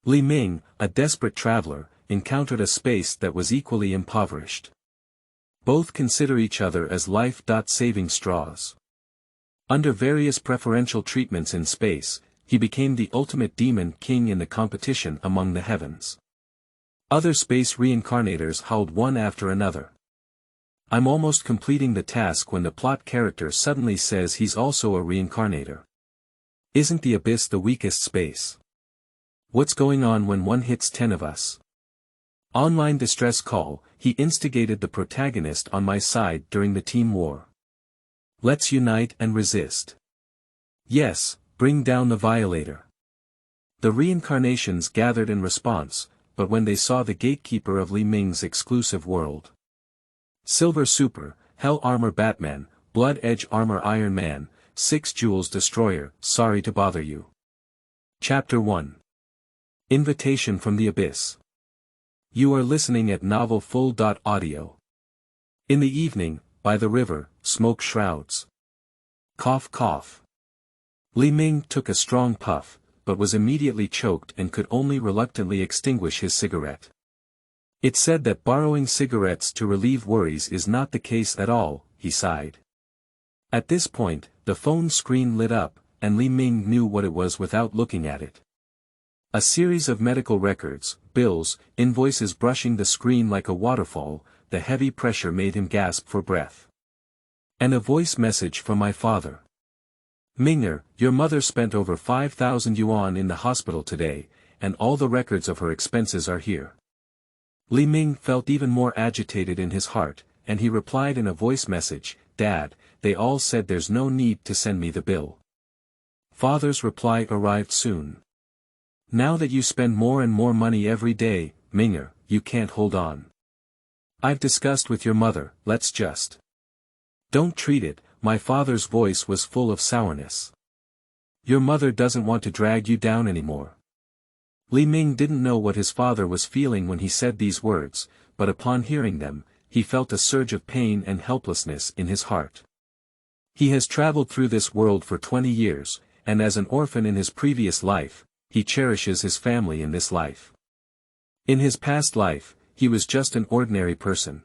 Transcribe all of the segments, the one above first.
Li Ming, a desperate traveler, encountered a space that was equally impoverished. Both consider each other as life-saving straws. Under various preferential treatments in space, he became the ultimate demon king in the competition among the heavens. Other space reincarnators howled one after another. I'm almost completing the task when the plot character suddenly says he's also a reincarnator. Isn't the abyss the weakest space? What's going on when one hits 10 of us? Online distress call, he instigated the protagonist on my side during the team war. Let's unite and resist. Yes, bring down the violator. The reincarnations gathered in response, but when they saw the gatekeeper of Li Ming's exclusive world. Silver Super, Hell Armor Batman, Blood Edge Armor Iron Man, 6 Jewels Destroyer, sorry to bother you. Chapter 1. Invitation from the Abyss. You are listening at Novel Full.Audio. In the evening, by the river, smoke shrouds. Cough cough. Li Ming took a strong puff, but was immediately choked and could only reluctantly extinguish his cigarette. It's said that borrowing cigarettes to relieve worries is not the case at all, he sighed. At this point, the phone screen lit up, and Li Ming knew what it was without looking at it. A series of medical records, bills, invoices brushing the screen like a waterfall, the heavy pressure made him gasp for breath. And a voice message from my father. Minger, your mother spent over 5,000 yuan in the hospital today, and all the records of her expenses are here. Li Ming felt even more agitated in his heart, and he replied in a voice message, Dad, they all said there's no need to send me the bill. Father's reply arrived soon. Now that you spend more and more money every day, Minger, you can't hold on. I've discussed with your mother, let's just. Don't treat it, my father's voice was full of sourness. Your mother doesn't want to drag you down anymore. Li Ming didn't know what his father was feeling when he said these words, but upon hearing them, he felt a surge of pain and helplessness in his heart. He has traveled through this world for 20 years, and as an orphan in his previous life, he cherishes his family in this life. In his past life, he was just an ordinary person.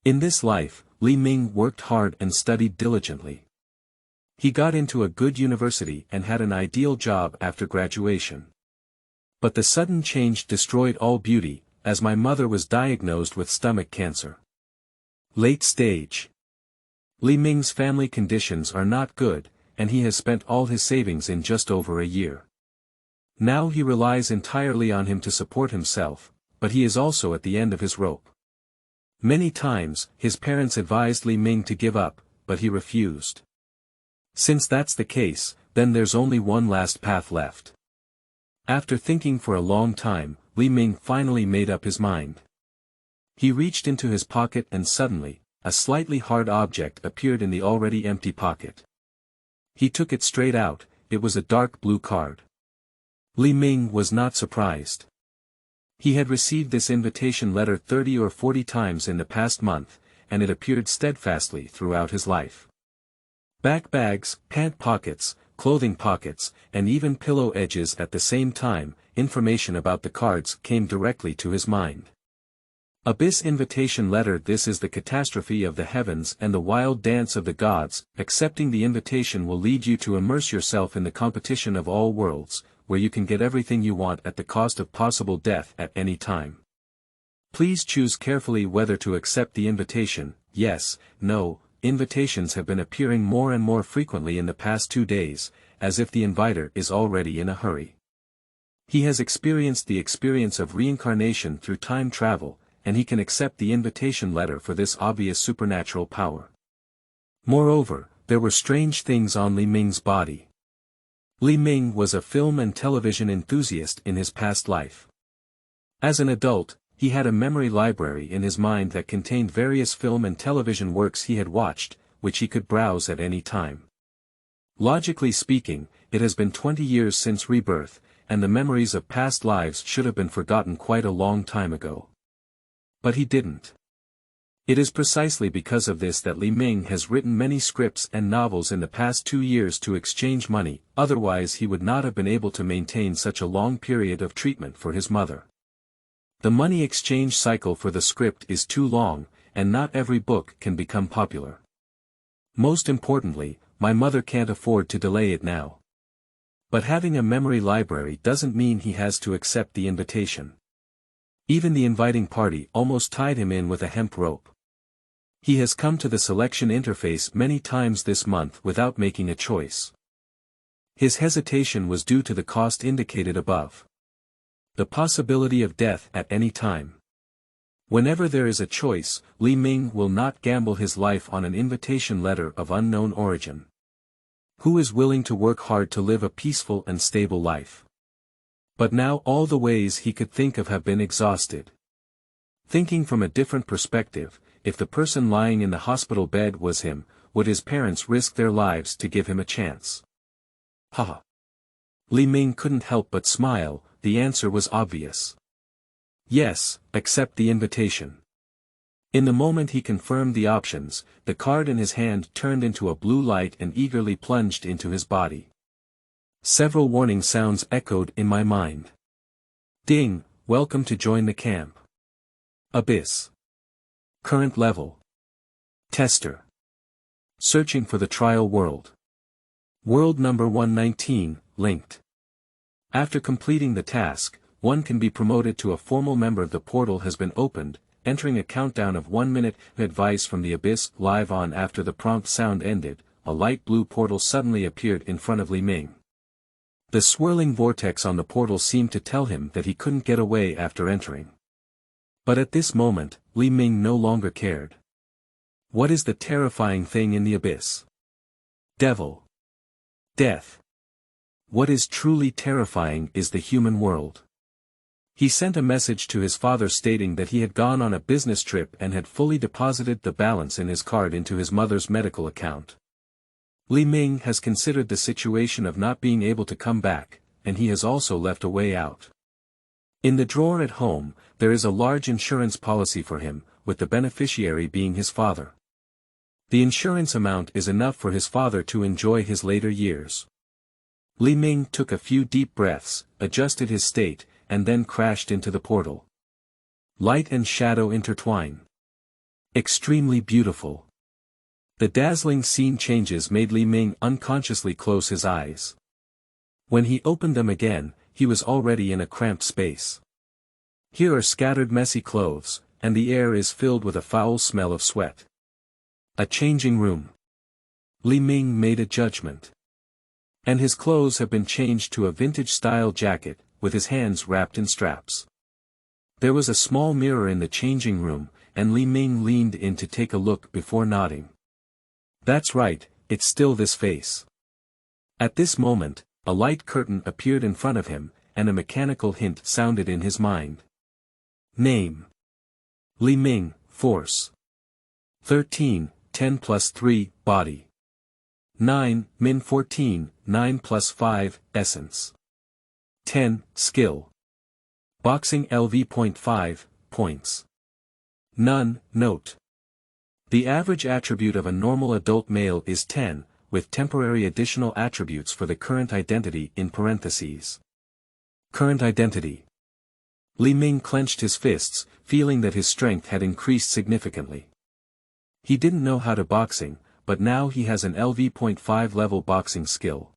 In this life, Li Ming worked hard and studied diligently. He got into a good university and had an ideal job after graduation. But the sudden change destroyed all beauty, as my mother was diagnosed with stomach cancer. Late stage. Li Ming's family conditions are not good, and he has spent all his savings in just over a year. Now he relies entirely on him to support himself, but he is also at the end of his rope. Many times, his parents advised Li Ming to give up, but he refused. Since that's the case, then there's only one last path left. After thinking for a long time, Li Ming finally made up his mind. He reached into his pocket and suddenly, a slightly hard object appeared in the already empty pocket. He took it straight out, it was a dark blue card. Li Ming was not surprised. He had received this invitation letter 30 or 40 times in the past month, and it appeared steadfastly throughout his life. Back bags, pant pockets, clothing pockets, and even pillow edges at the same time, information about the cards came directly to his mind. Abyss invitation letter. This is the catastrophe of the heavens and the wild dance of the gods. Accepting the invitation will lead you to immerse yourself in the competition of all worlds, where you can get everything you want at the cost of possible death at any time. Please choose carefully whether to accept the invitation. Yes, no. Invitations have been appearing more and more frequently in the past 2 days, as if the inviter is already in a hurry. He has experienced the experience of reincarnation through time travel, and he can accept the invitation letter for this obvious supernatural power. Moreover, there were strange things on Li Ming's body. Li Ming was a film and television enthusiast in his past life. As an adult, he had a memory library in his mind that contained various film and television works he had watched, which he could browse at any time. Logically speaking, it has been 20 years since rebirth, and the memories of past lives should have been forgotten quite a long time ago. But he didn't. It is precisely because of this that Li Ming has written many scripts and novels in the past 2 years to exchange money, otherwise he would not have been able to maintain such a long period of treatment for his mother. The money exchange cycle for the script is too long, and not every book can become popular. Most importantly, my mother can't afford to delay it now. But having a memory library doesn't mean he has to accept the invitation. Even the inviting party almost tied him in with a hemp rope. He has come to the selection interface many times this month without making a choice. His hesitation was due to the cost indicated above. The possibility of death at any time. Whenever there is a choice, Li Ming will not gamble his life on an invitation letter of unknown origin. Who is willing to work hard to live a peaceful and stable life? But now all the ways he could think of have been exhausted. Thinking from a different perspective, if the person lying in the hospital bed was him, would his parents risk their lives to give him a chance? Haha. Li Ming couldn't help but smile. The answer was obvious. Yes, accept the invitation. In the moment he confirmed the options, the card in his hand turned into a blue light and eagerly plunged into his body. Several warning sounds echoed in my mind. Ding, welcome to join the camp. Abyss. Current level. Tester. Searching for the trial world. World number 119, linked. After completing the task, one can be promoted to a formal member. The portal has been opened, entering a countdown of 1 minute. Advice from the Abyss. Live on. After the prompt sound ended, a light blue portal suddenly appeared in front of Li Ming. The swirling vortex on the portal seemed to tell him that he couldn't get away after entering. But at this moment, Li Ming no longer cared. What is the terrifying thing in the abyss? Devil. Death. What is truly terrifying is the human world. He sent a message to his father stating that he had gone on a business trip and had fully deposited the balance in his card into his mother's medical account. Li Ming has considered the situation of not being able to come back, and he has also left a way out. In the drawer at home, there is a large insurance policy for him, with the beneficiary being his father. The insurance amount is enough for his father to enjoy his later years. Li Ming took a few deep breaths, adjusted his state, and then crashed into the portal. Light and shadow intertwine. Extremely beautiful. The dazzling scene changes made Li Ming unconsciously close his eyes. When he opened them again, he was already in a cramped space. Here are scattered messy clothes, and the air is filled with a foul smell of sweat. A changing room. Li Ming made a judgment. And his clothes have been changed to a vintage-style jacket, with his hands wrapped in straps. There was a small mirror in the changing room, and Li Ming leaned in to take a look before nodding. That's right, it's still this face. At this moment, a light curtain appeared in front of him, and a mechanical hint sounded in his mind. Name. Li Ming, Force. 13, 10 plus 3, Body. 9, Min 14, 9 plus 5, Essence. 10, Skill. Boxing LV.5, Points. None, Note. The average attribute of a normal adult male is 10, with temporary additional attributes for the current identity in parentheses. Current identity. Li Ming clenched his fists, feeling that his strength had increased significantly. He didn't know how to boxing, but now he has an LV.5 level boxing skill.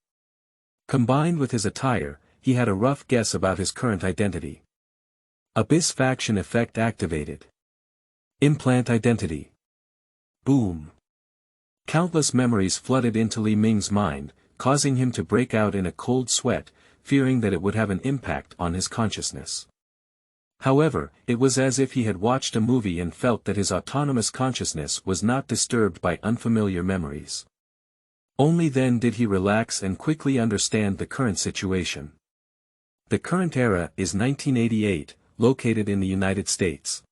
Combined with his attire, he had a rough guess about his current identity. Abyss faction effect activated. Implant identity. Boom. Countless memories flooded into Li Ming's mind, causing him to break out in a cold sweat, fearing that it would have an impact on his consciousness. However, it was as if he had watched a movie and felt that his autonomous consciousness was not disturbed by unfamiliar memories. Only then did he relax and quickly understand the current situation. The current era is 1988, located in the United States.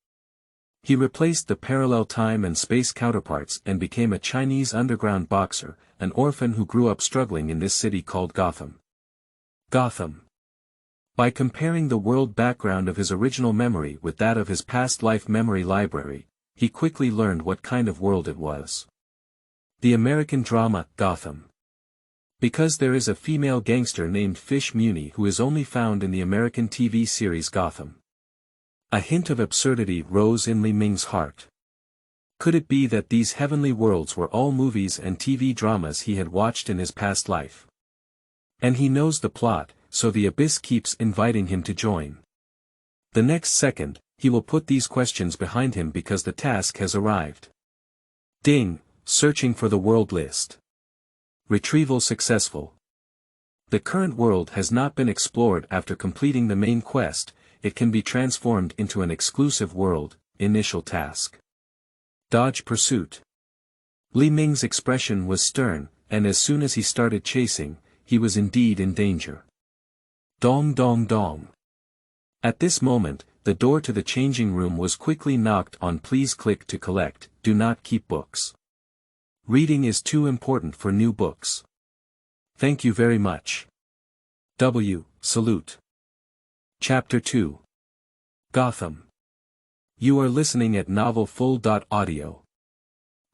He replaced the parallel time and space counterparts and became a Chinese underground boxer, an orphan who grew up struggling in this city called Gotham. Gotham. By comparing the world background of his original memory with that of his past life memory library, he quickly learned what kind of world it was. The American drama, Gotham. Because there is a female gangster named Fish Muni who is only found in the American TV series Gotham. A hint of absurdity rose in Li Ming's heart. Could it be that these heavenly worlds were all movies and TV dramas he had watched in his past life? And he knows the plot, so the abyss keeps inviting him to join. The next second, he will put these questions behind him because the task has arrived. Ding, searching for the world list. Retrieval successful. The current world has not been explored after completing the main quest, it can be transformed into an exclusive world, initial task. Dodge pursuit. Li Ming's expression was stern, and as soon as he started chasing, he was indeed in danger. Dong dong dong. At this moment, the door to the changing room was quickly knocked on. Please click to collect, do not keep books. Reading is too important for new books. Thank you very much. Salute. Chapter 2. Gotham. You are listening at novelfull.audio.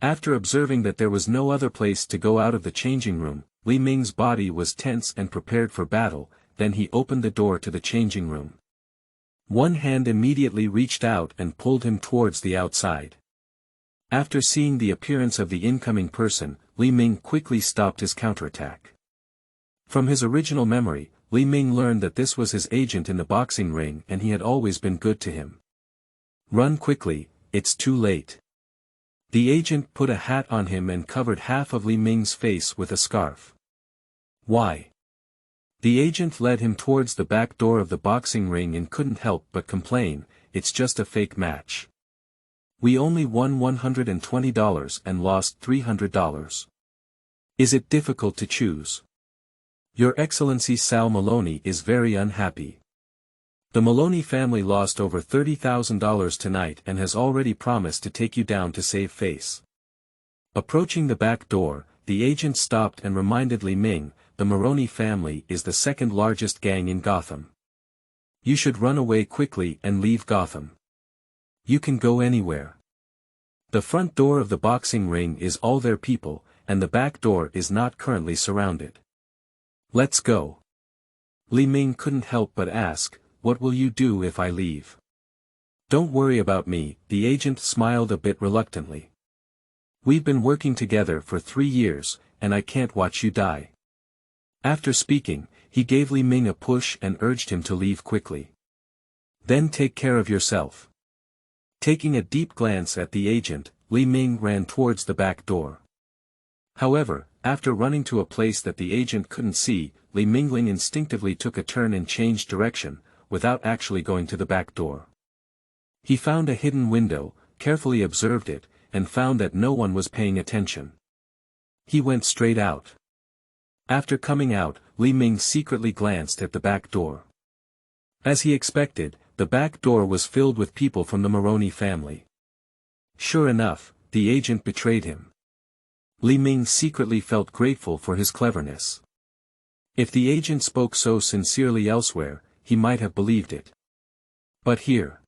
After observing that there was no other place to go out of the changing room, Li Ming's body was tense and prepared for battle, then he opened the door to the changing room. One hand immediately reached out and pulled him towards the outside. After seeing the appearance of the incoming person, Li Ming quickly stopped his counterattack. From his original memory, Li Ming learned that this was his agent in the boxing ring and he had always been good to him. Run quickly, it's too late. The agent put a hat on him and covered half of Li Ming's face with a scarf. Why? The agent led him towards the back door of the boxing ring and couldn't help but complain, it's just a fake match. We only won $120 and lost $300. Is it difficult to choose? Your Excellency Sal Maloney is very unhappy. The Maloney family lost over $30,000 tonight and has already promised to take you down to save face. Approaching the back door, the agent stopped and reminded Li Ming, the Maloney family is the second largest gang in Gotham. You should run away quickly and leave Gotham. You can go anywhere. The front door of the boxing ring is all their people, and the back door is not currently surrounded. Let's go. Li Ming couldn't help but ask, what will you do if I leave? Don't worry about me, the agent smiled a bit reluctantly. We've been working together for 3 years, and I can't watch you die. After speaking, he gave Li Ming a push and urged him to leave quickly. Then take care of yourself. Taking a deep glance at the agent, Li Ming ran towards the back door. However, after running to a place that the agent couldn't see, Li Ming instinctively took a turn and changed direction, without actually going to the back door. He found a hidden window, carefully observed it, and found that no one was paying attention. He went straight out. After coming out, Li Ming secretly glanced at the back door. As he expected, the back door was filled with people from the Maloney family. Sure enough, the agent betrayed him. Li Ming secretly felt grateful for his cleverness. If the agent spoke so sincerely elsewhere, he might have believed it. But here.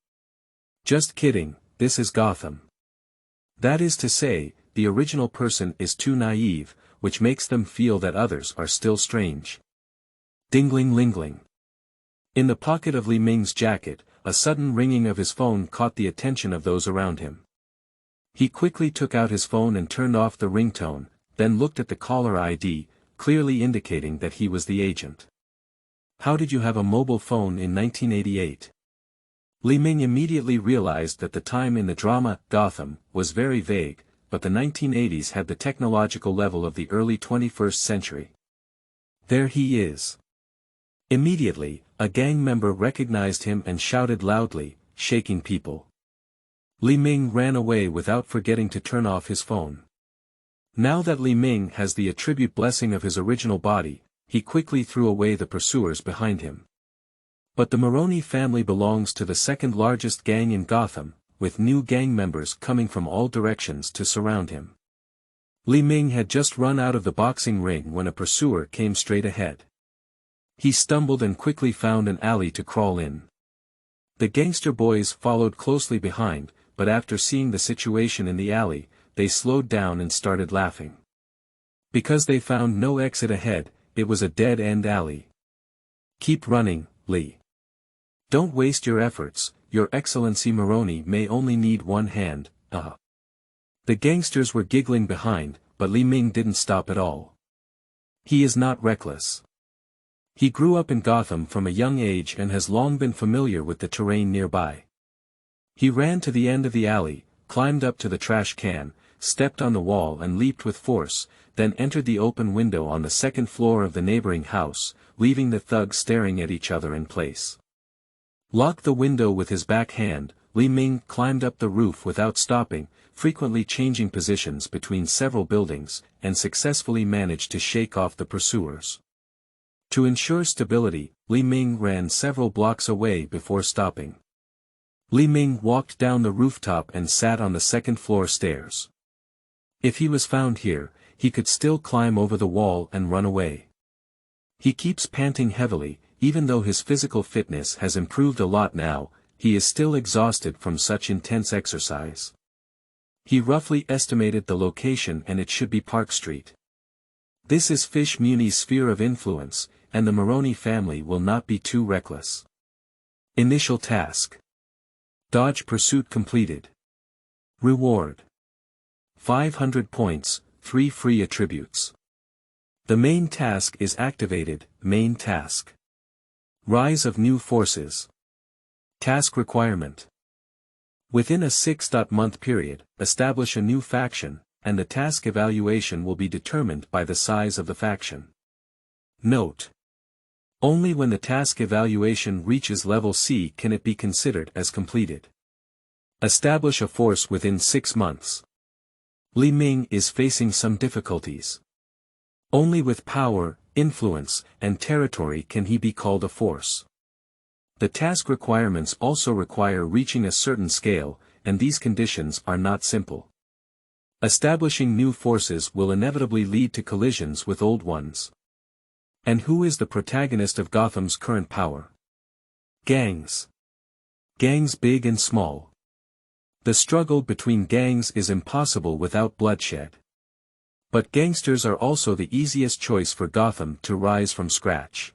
Just kidding, this is Gotham. That is to say, the original person is too naive, which makes them feel that others are still strange. Dingling-lingling. In the pocket of Li Ming's jacket, a sudden ringing of his phone caught the attention of those around him. He quickly took out his phone and turned off the ringtone, then looked at the caller ID, clearly indicating that he was the agent. How did you have a mobile phone in 1988? Li Ming immediately realized that the time in the drama, Gotham, was very vague, but the 1980s had the technological level of the early 21st century. There he is. Immediately, a gang member recognized him and shouted loudly, shaking people. Li Ming ran away without forgetting to turn off his phone. Now that Li Ming has the attribute blessing of his original body, he quickly threw away the pursuers behind him. But the Maloney family belongs to the second largest gang in Gotham, with new gang members coming from all directions to surround him. Li Ming had just run out of the boxing ring when a pursuer came straight ahead. He stumbled and quickly found an alley to crawl in. The gangster boys followed closely behind, but after seeing the situation in the alley, they slowed down and started laughing. Because they found no exit ahead, it was a dead-end alley. "Keep running, Li. Don't waste your efforts, Your Excellency Moroni may only need one hand, The gangsters were giggling behind, but Li Ming didn't stop at all. He is not reckless. He grew up in Gotham from a young age and has long been familiar with the terrain nearby. He ran to the end of the alley, climbed up to the trash can, stepped on the wall and leaped with force, then entered the open window on the second floor of the neighboring house, leaving the thugs staring at each other in place. Locked the window with his back hand, Li Ming climbed up the roof without stopping, frequently changing positions between several buildings, and successfully managed to shake off the pursuers. To ensure stability, Li Ming ran several blocks away before stopping. Li Ming walked down the rooftop and sat on the second-floor stairs. If he was found here, he could still climb over the wall and run away. He keeps panting heavily, even though his physical fitness has improved a lot now, he is still exhausted from such intense exercise. He roughly estimated the location and it should be Park Street. This is Fish Muni's sphere of influence, and the Moroni family will not be too reckless. Initial task. Dodge pursuit completed. Reward. 500 points, 3 free attributes. The main task is activated. Main task. Rise of new forces. Task requirement. Within a 6-month period, establish a new faction, and the task evaluation will be determined by the size of the faction. Note: only when the task evaluation reaches level C can it be considered as completed. Establish a force within 6 months. Li Ming is facing some difficulties. Only with power, influence, and territory can he be called a force. The task requirements also require reaching a certain scale, and these conditions are not simple. Establishing new forces will inevitably lead to collisions with old ones. And who is the protagonist of Gotham's current power? Gangs. Gangs big and small. The struggle between gangs is impossible without bloodshed. But gangsters are also the easiest choice for Gotham to rise from scratch.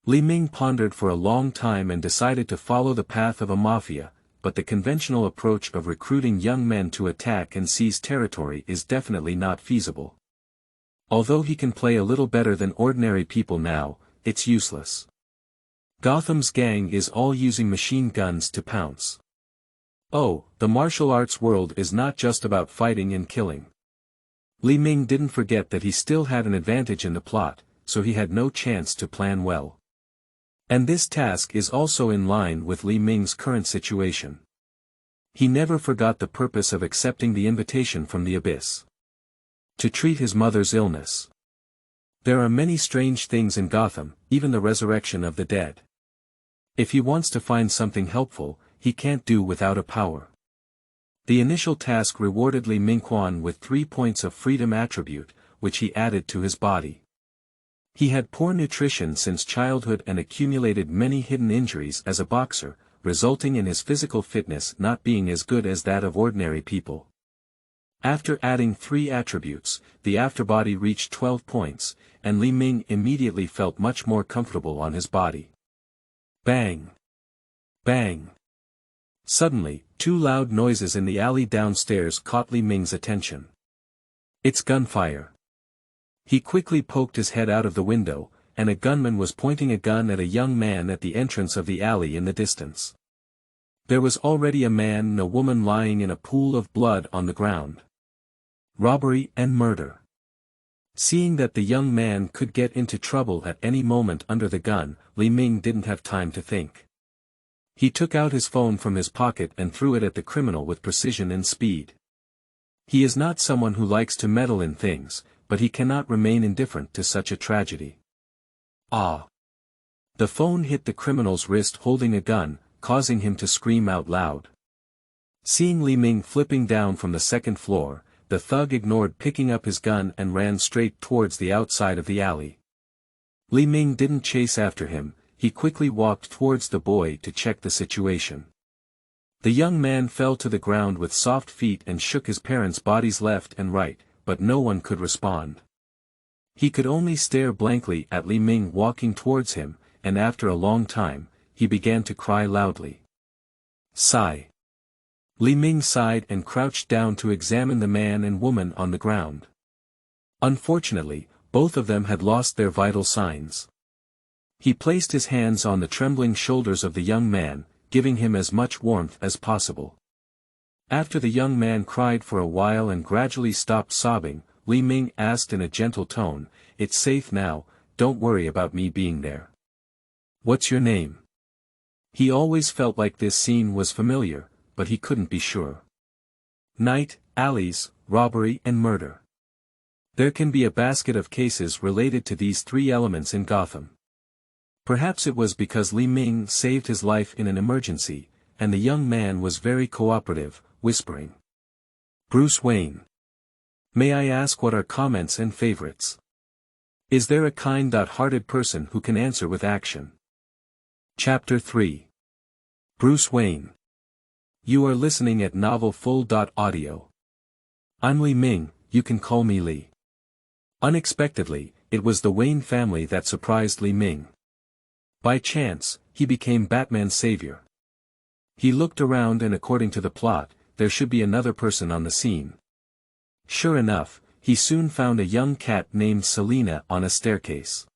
Li Ming pondered for a long time and decided to follow the path of a mafia, but the conventional approach of recruiting young men to attack and seize territory is definitely not feasible. Although he can play a little better than ordinary people now, it's useless. Gotham's gang is all using machine guns to pounce. Oh, the martial arts world is not just about fighting and killing. Li Ming didn't forget that he still had an advantage in the plot, so he had no chance to plan well. And this task is also in line with Li Ming's current situation. He never forgot the purpose of accepting the invitation from the abyss. To treat his mother's illness. There are many strange things in Gotham, even the resurrection of the dead. If he wants to find something helpful, he can't do without a power. The initial task rewarded Li Ming with 3 points of freedom attribute, which he added to his body. He had poor nutrition since childhood and accumulated many hidden injuries as a boxer, resulting in his physical fitness not being as good as that of ordinary people. After adding 3 attributes, the afterbody reached 12 points, and Li Ming immediately felt much more comfortable on his body. Bang! Bang! Suddenly, 2 loud noises in the alley downstairs caught Li Ming's attention. It's gunfire. He quickly poked his head out of the window, and a gunman was pointing a gun at a young man at the entrance of the alley in the distance. There was already a man and a woman lying in a pool of blood on the ground. Robbery and murder. Seeing that the young man could get into trouble at any moment under the gun, Li Ming didn't have time to think. He took out his phone from his pocket and threw it at the criminal with precision and speed. He is not someone who likes to meddle in things, but he cannot remain indifferent to such a tragedy. Ah! The phone hit the criminal's wrist holding a gun, causing him to scream out loud. Seeing Li Ming flipping down from the second floor, the thug ignored picking up his gun and ran straight towards the outside of the alley. Li Ming didn't chase after him, he quickly walked towards the boy to check the situation. The young man fell to the ground with soft feet and shook his parents' bodies left and right, but no one could respond. He could only stare blankly at Li Ming walking towards him, and after a long time, he began to cry loudly. Sigh. Li Ming sighed and crouched down to examine the man and woman on the ground. Unfortunately, both of them had lost their vital signs. He placed his hands on the trembling shoulders of the young man, giving him as much warmth as possible. After the young man cried for a while and gradually stopped sobbing, Li Ming asked in a gentle tone, "It's safe now, don't worry about me being there. What's your name?" He always felt like this scene was familiar, but he couldn't be sure. Night, alleys, robbery and murder. There can be a basket of cases related to these three elements in Gotham. Perhaps it was because Li Ming saved his life in an emergency, and the young man was very cooperative, whispering. Bruce Wayne. May I ask what are comments and favorites? Is there a kind-hearted person who can answer with action? Chapter 3. Bruce Wayne. You are listening at novelfull.audio. I'm Li Ming, you can call me Li. Unexpectedly, it was the Wayne family that surprised Li Ming. By chance, he became Batman's savior. He looked around and according to the plot, there should be another person on the scene. Sure enough, he soon found a young cat named Selina on a staircase.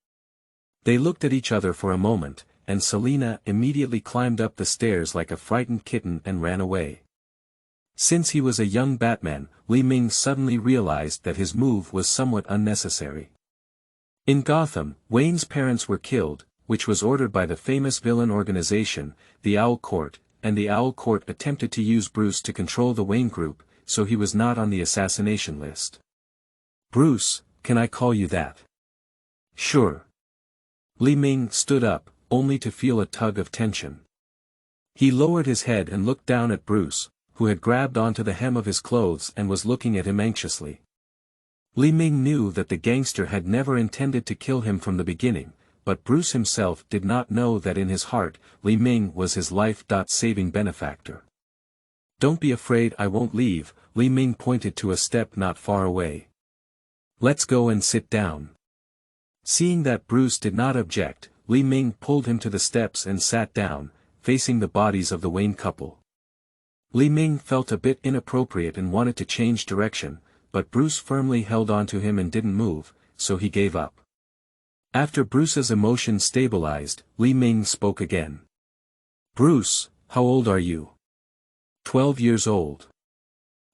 They looked at each other for a moment, and Selina immediately climbed up the stairs like a frightened kitten and ran away. Since he was a young Batman, Li Ming suddenly realized that his move was somewhat unnecessary. In Gotham, Wayne's parents were killed, which was ordered by the famous villain organization, the Owl Court, and the Owl Court attempted to use Bruce to control the Wayne Group, so he was not on the assassination list. Bruce, can I call you that? Sure. Li Ming stood up, only to feel a tug of tension. He lowered his head and looked down at Bruce, who had grabbed onto the hem of his clothes and was looking at him anxiously. Li Ming knew that the gangster had never intended to kill him from the beginning, but Bruce himself did not know that in his heart, Li Ming was his life-saving benefactor. Don't be afraid, I won't leave, Li Ming pointed to a step not far away. Let's go and sit down. Seeing that Bruce did not object, Li Ming pulled him to the steps and sat down, facing the bodies of the Wayne couple. Li Ming felt a bit inappropriate and wanted to change direction, but Bruce firmly held onto him and didn't move, so he gave up. After Bruce's emotions stabilized, Li Ming spoke again. Bruce, how old are you? 12 years old.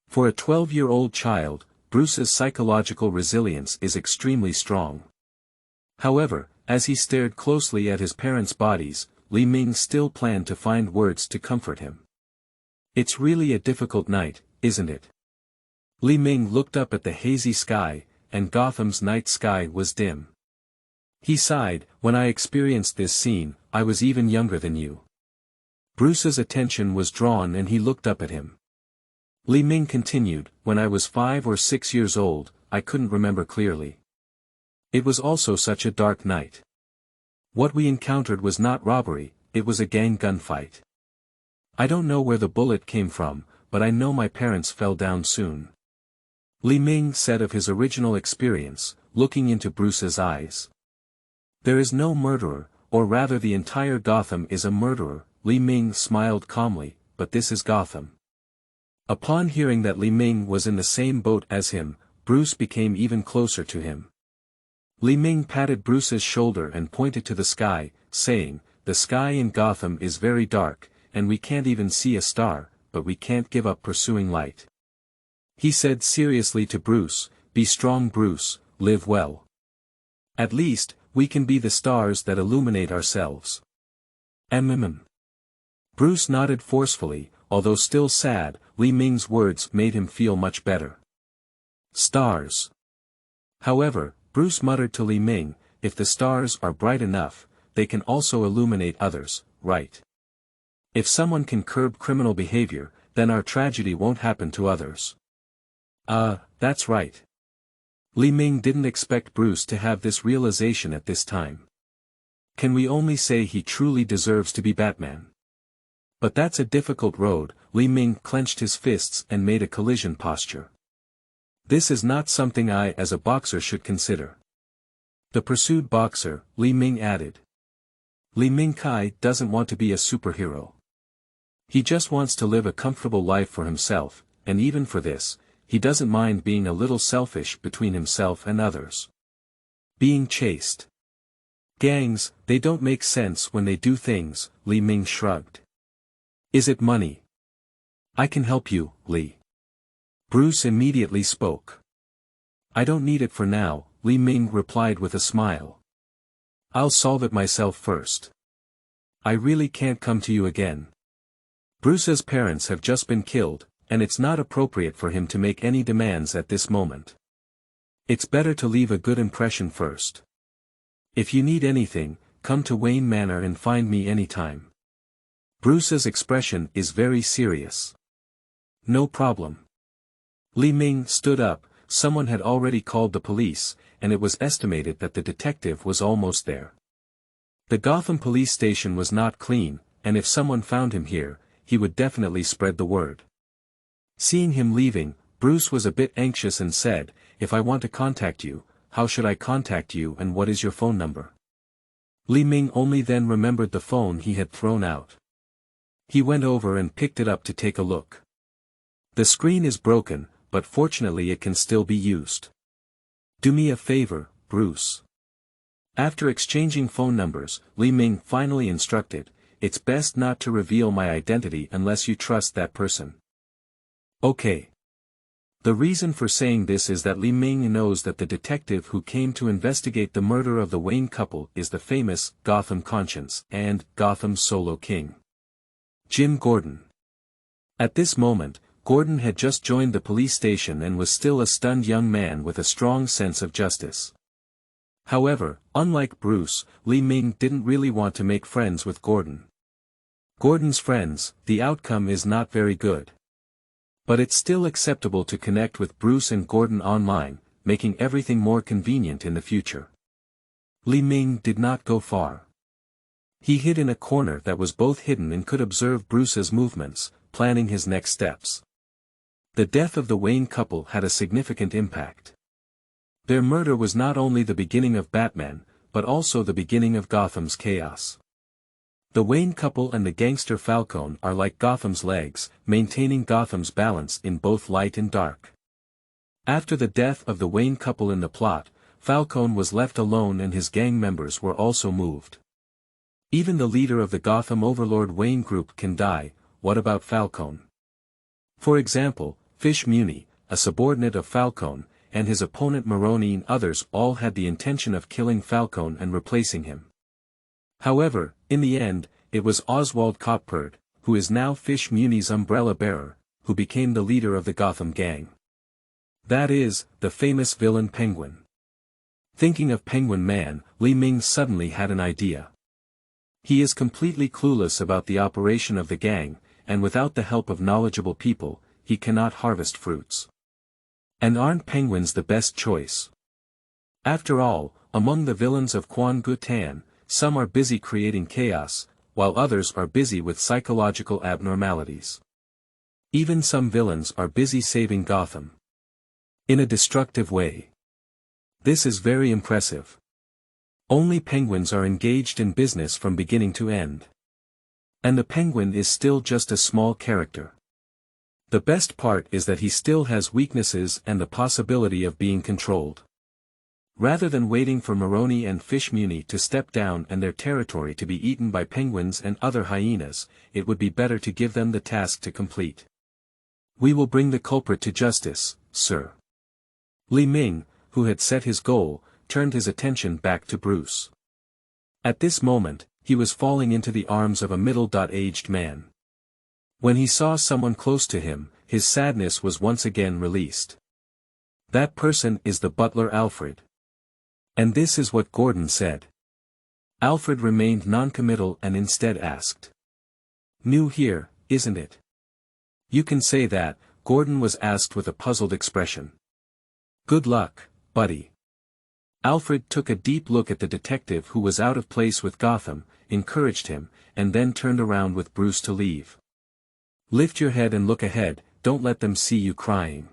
For a 12-year-old child, Bruce's psychological resilience is extremely strong. However, as he stared closely at his parents' bodies, Li Ming still planned to find words to comfort him. It's really a difficult night, isn't it? Li Ming looked up at the hazy sky, and Gotham's night sky was dim. He sighed, when I experienced this scene, I was even younger than you. Bruce's attention was drawn and he looked up at him. Li Ming continued, when I was 5 or 6 years old, I couldn't remember clearly. It was also such a dark night. What we encountered was not robbery, it was a gang gunfight. I don't know where the bullet came from, but I know my parents fell down soon. Li Ming said of his original experience, looking into Bruce's eyes. There is no murderer, or rather the entire Gotham is a murderer, Li Ming smiled calmly, but this is Gotham. Upon hearing that Li Ming was in the same boat as him, Bruce became even closer to him. Li Ming patted Bruce's shoulder and pointed to the sky, saying, the sky in Gotham is very dark, and we can't even see a star, but we can't give up pursuing light. He said seriously to Bruce, be strong Bruce, live well. At least, we can be the stars that illuminate ourselves. Bruce nodded forcefully, although still sad, Li Ming's words made him feel much better. Stars. However, Bruce muttered to Li Ming, if the stars are bright enough, they can also illuminate others, right? If someone can curb criminal behavior, then our tragedy won't happen to others. That's right. Li Ming didn't expect Bruce to have this realization at this time. Can we only say he truly deserves to be Batman? But that's a difficult road. Li Ming clenched his fists and made a collision posture. This is not something I as a boxer should consider. The pursued boxer, Li Ming added. Li Ming Kai doesn't want to be a superhero. He just wants to live a comfortable life for himself, and even for this, he doesn't mind being a little selfish between himself and others. Being chased. Gangs, they don't make sense when they do things, Li Ming shrugged. Is it money? I can help you, Li. Bruce immediately spoke. I don't need it for now, Li Ming replied with a smile. I'll solve it myself first. I really can't come to you again. Bruce's parents have just been killed, and it's not appropriate for him to make any demands at this moment. It's better to leave a good impression first. If you need anything, come to Wayne Manor and find me anytime. Bruce's expression is very serious. No problem. Li Ming stood up. Someone had already called the police, and it was estimated that the detective was almost there. The Gotham police station was not clean, and if someone found him here, he would definitely spread the word. Seeing him leaving, Bruce was a bit anxious and said, If I want to contact you, how should I contact you and what is your phone number? Li Ming only then remembered the phone he had thrown out. He went over and picked it up to take a look. The screen is broken, but fortunately it can still be used. Do me a favor, Bruce. After exchanging phone numbers, Li Ming finally instructed, It's best not to reveal my identity unless you trust that person. Okay. The reason for saying this is that Li Ming knows that the detective who came to investigate the murder of the Wayne couple is the famous Gotham Conscience and Gotham's solo king, Jim Gordon. At this moment, Gordon had just joined the police station and was still a stunned young man with a strong sense of justice. However, unlike Bruce, Li Ming didn't really want to make friends with Gordon. Gordon's friends, the outcome is not very good. But it's still acceptable to connect with Bruce and Gordon online, making everything more convenient in the future. Li Ming did not go far. He hid in a corner that was both hidden and could observe Bruce's movements, planning his next steps. The death of the Wayne couple had a significant impact. Their murder was not only the beginning of Batman, but also the beginning of Gotham's chaos. The Wayne couple and the gangster Falcone are like Gotham's legs, maintaining Gotham's balance in both light and dark. After the death of the Wayne couple in the plot, Falcone was left alone and his gang members were also moved. Even the leader of the Gotham Overlord Wayne group can die, what about Falcone? For example, Fish Muni, a subordinate of Falcone, and his opponent Maroni and others all had the intention of killing Falcone and replacing him. However, in the end, it was Oswald Cockburn, who is now Fish Muni's umbrella bearer, who became the leader of the Gotham gang. That is, the famous villain Penguin. Thinking of Penguin Man, Li Ming suddenly had an idea. He is completely clueless about the operation of the gang, and without the help of knowledgeable people, he cannot harvest fruits. And aren't penguins the best choice? After all, among the villains of Quan Gu Tan, some are busy creating chaos, while others are busy with psychological abnormalities. Even some villains are busy saving Gotham. In a destructive way. This is very impressive. Only penguins are engaged in business from beginning to end. And the penguin is still just a small character. The best part is that he still has weaknesses and the possibility of being controlled. Rather than waiting for Maroni and Fish Muni to step down and their territory to be eaten by penguins and other hyenas, it would be better to give them the task to complete. We will bring the culprit to justice, sir. Li Ming, who had set his goal, turned his attention back to Bruce. At this moment, he was falling into the arms of a middle-aged man. When he saw someone close to him, his sadness was once again released. That person is the butler Alfred. And this is what Gordon said. Alfred remained noncommittal and instead asked. New here, isn't it? You can say that, Gordon was asked with a puzzled expression. Good luck, buddy. Alfred took a deep look at the detective who was out of place with Gotham, encouraged him, and then turned around with Bruce to leave. "Lift your head and look ahead, don't let them see you crying."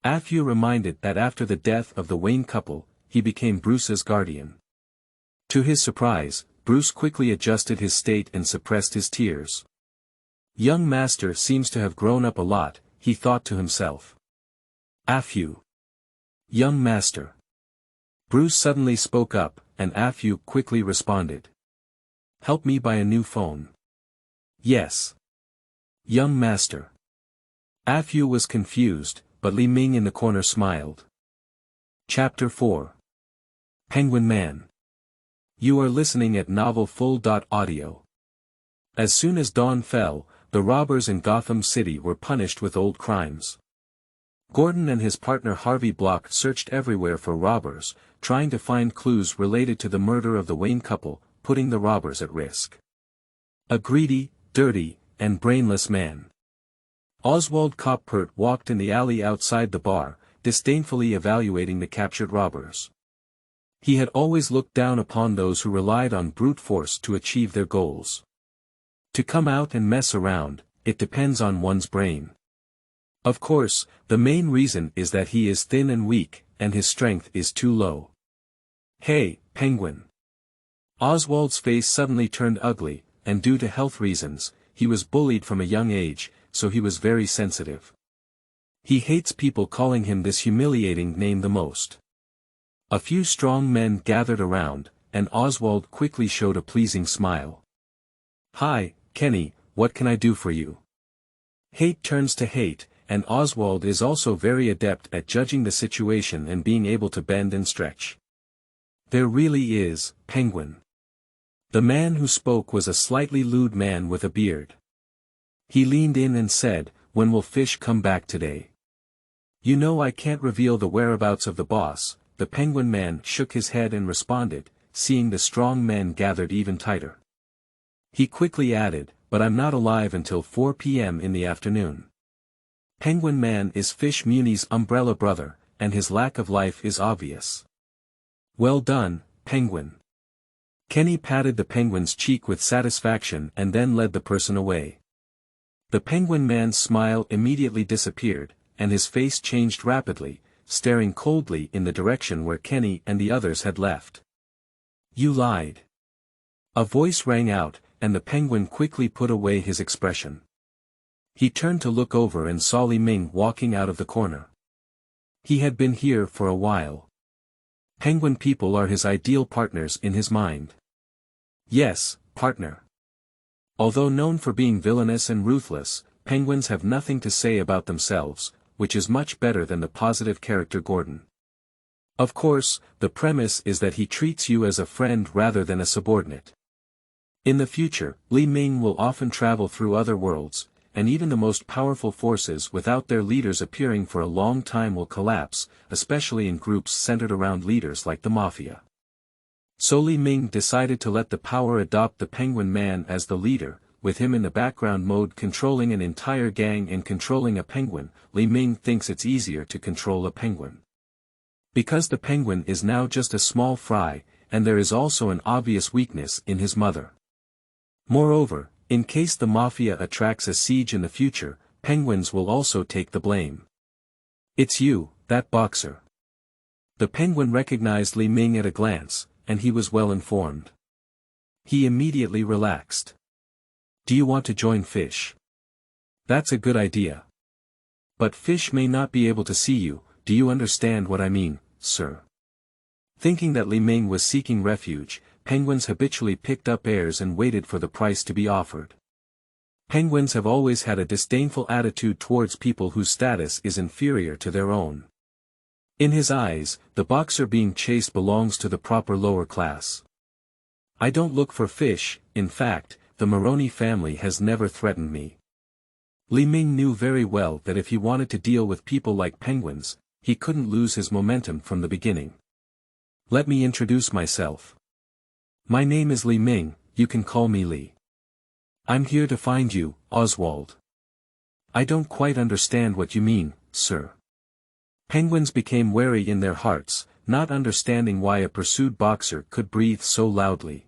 Alfred reminded that after the death of the Wayne couple, he became Bruce's guardian. To his surprise, Bruce quickly adjusted his state and suppressed his tears. "Young master seems to have grown up a lot," he thought to himself. "Alfred. Young master." Bruce suddenly spoke up, and Alfred quickly responded. "Help me buy a new phone." "Yes. Young master." Alfred was confused, but Li Ming in the corner smiled. Chapter 4. Penguin Man. You are listening at novel full.audio. As soon as dawn fell, the robbers in Gotham City were punished with old crimes. Gordon and his partner Harvey Block searched everywhere for robbers, trying to find clues related to the murder of the Wayne couple, putting the robbers at risk. A greedy, dirty, and brainless man. Oswald Coppert walked in the alley outside the bar, disdainfully evaluating the captured robbers. He had always looked down upon those who relied on brute force to achieve their goals. To come out and mess around, it depends on one's brain. Of course, the main reason is that he is thin and weak, and his strength is too low. "Hey, Penguin." Oswald's face suddenly turned ugly, and due to health reasons, he was bullied from a young age, so he was very sensitive. He hates people calling him this humiliating name the most. A few strong men gathered around, and Oswald quickly showed a pleasing smile. "Hi, Kenny, what can I do for you?" Hate turns to hate, and Oswald is also very adept at judging the situation and being able to bend and stretch. "There really is, Penguin." The man who spoke was a slightly lewd man with a beard. He leaned in and said, "When will Fish come back today?" "You know I can't reveal the whereabouts of the boss." The Penguin Man shook his head and responded, seeing the strong men gathered even tighter. He quickly added, "But I'm not alive until 4 p.m. in the afternoon." Penguin Man is Fish Muni's umbrella brother, and his lack of life is obvious. "Well done, Penguin." Kenny patted the Penguin's cheek with satisfaction and then led the person away. The Penguin Man's smile immediately disappeared, and his face changed rapidly, staring coldly in the direction where Kenny and the others had left. "You lied." A voice rang out, and the Penguin quickly put away his expression. He turned to look over and saw Li Ming walking out of the corner. He had been here for a while. Penguin people are his ideal partners in his mind. Yes, partner. Although known for being villainous and ruthless, penguins have nothing to say about themselves, which is much better than the positive character Gordon. Of course, the premise is that he treats you as a friend rather than a subordinate. In the future, Li Ming will often travel through other worlds, and even the most powerful forces without their leaders appearing for a long time will collapse, especially in groups centered around leaders like the Mafia. So Li Ming decided to let the power adopt the Penguin Man as the leader, with him in the background mode controlling an entire gang and controlling a penguin. Li Ming thinks it's easier to control a penguin. Because the penguin is now just a small fry, and there is also an obvious weakness in his mother. Moreover, in case the Mafia attracts a siege in the future, penguins will also take the blame. "It's you, that boxer." The penguin recognized Li Ming at a glance, and he was well informed. He immediately relaxed. "Do you want to join Fish?" "That's a good idea. But Fish may not be able to see you, do you understand what I mean, sir?" Thinking that Li Ming was seeking refuge, penguins habitually picked up airs and waited for the price to be offered. Penguins have always had a disdainful attitude towards people whose status is inferior to their own. In his eyes, the boxer being chased belongs to the proper lower class. "I don't look for Fish, in fact, the Maroney family has never threatened me." Li Ming knew very well that if he wanted to deal with people like penguins, he couldn't lose his momentum from the beginning. "Let me introduce myself. My name is Li Ming, you can call me Li. I'm here to find you, Oswald." "I don't quite understand what you mean, sir." Penguins became wary in their hearts, not understanding why a pursued boxer could breathe so loudly.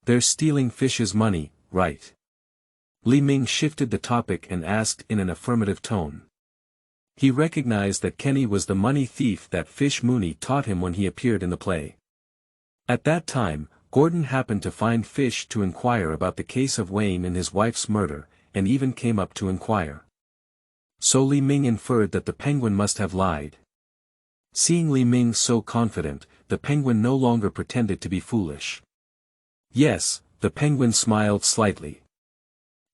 "They're stealing fish's money, right?" Li Ming shifted the topic and asked in an affirmative tone. He recognized that Kenny was the money thief that Fish Mooney taught him when he appeared in the play. At that time, Gordon happened to find Fish to inquire about the case of Wayne and his wife's murder, and even came up to inquire. So Li Ming inferred that the penguin must have lied. Seeing Li Ming so confident, the penguin no longer pretended to be foolish. "Yes," the penguin smiled slightly.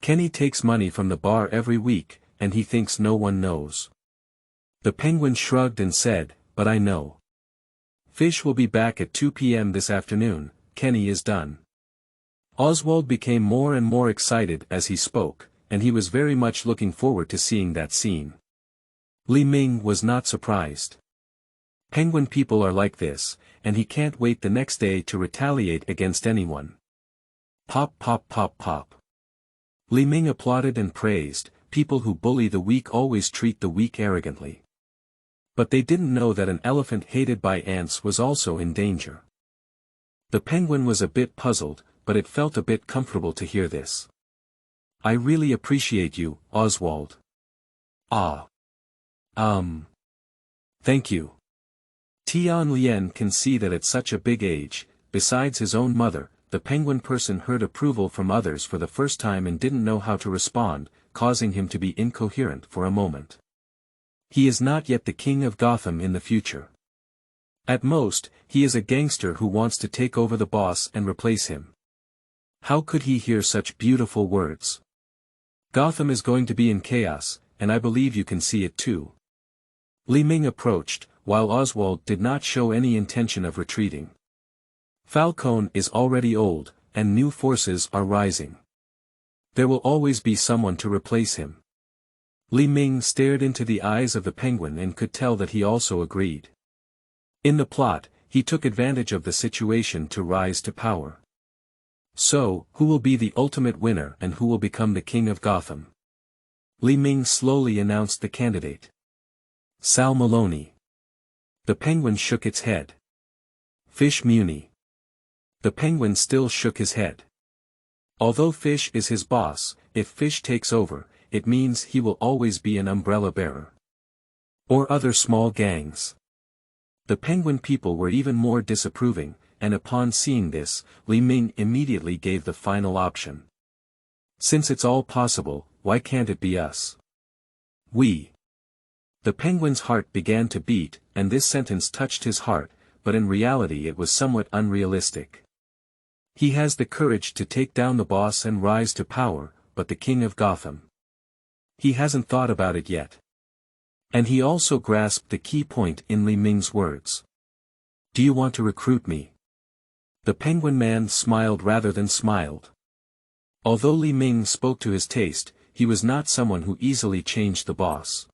"Kenny takes money from the bar every week, and he thinks no one knows." The penguin shrugged and said, "But I know. Fish will be back at 2 p.m. this afternoon. Kenny is done." Oswald became more and more excited as he spoke, and he was very much looking forward to seeing that scene. Li Ming was not surprised. Penguin people are like this, and he can't wait the next day to retaliate against anyone. Pop pop pop pop. Li Ming applauded and praised. People who bully the weak always treat the weak arrogantly. But they didn't know that an elephant hated by ants was also in danger. The penguin was a bit puzzled, but it felt a bit comfortable to hear this. "I really appreciate you, Oswald." "Ah. Thank you." Tian Lien can see that at such a big age, besides his own mother, the penguin person heard approval from others for the first time and didn't know how to respond, causing him to be incoherent for a moment. He is not yet the king of Gotham in the future. At most, he is a gangster who wants to take over the boss and replace him. How could he hear such beautiful words? Gotham is going to be in chaos, and I believe you can see it too. Li Ming approached, while Oswald did not show any intention of retreating. Falcone is already old, and new forces are rising. There will always be someone to replace him. Li Ming stared into the eyes of the penguin and could tell that he also agreed. In the plot, he took advantage of the situation to rise to power. So, who will be the ultimate winner and who will become the king of Gotham? Li Ming slowly announced the candidate. "Sal Maloney." The penguin shook its head. "Fish Mooney." The penguin still shook his head. Although Fish is his boss, if Fish takes over, it means he will always be an umbrella bearer. Or other small gangs. The penguin people were even more disapproving, and upon seeing this, Li Ming immediately gave the final option. "Since it's all possible, why can't it be us? We." The penguin's heart began to beat, and this sentence touched his heart, but in reality it was somewhat unrealistic. He has the courage to take down the boss and rise to power, but the king of Gotham. He hasn't thought about it yet. And he also grasped the key point in Li Ming's words. "Do you want to recruit me?" The penguin man smiled rather than smiled. Although Li Ming spoke to his taste, he was not someone who easily changed the boss.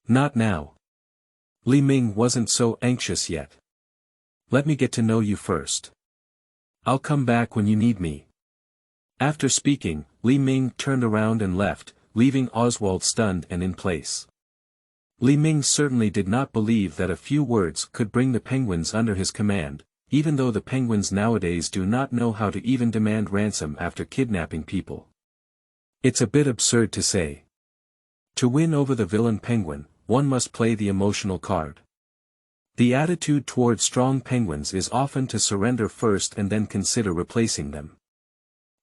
Not now. Li Ming wasn't so anxious yet. "Let me get to know you first. I'll come back when you need me." After speaking, Li Ming turned around and left, leaving Oswald stunned and in place. Li Ming certainly did not believe that a few words could bring the penguins under his command, even though the penguins nowadays do not know how to even demand ransom after kidnapping people. It's a bit absurd to say. To win over the villain penguin, one must play the emotional card. The attitude toward strong penguins is often to surrender first and then consider replacing them.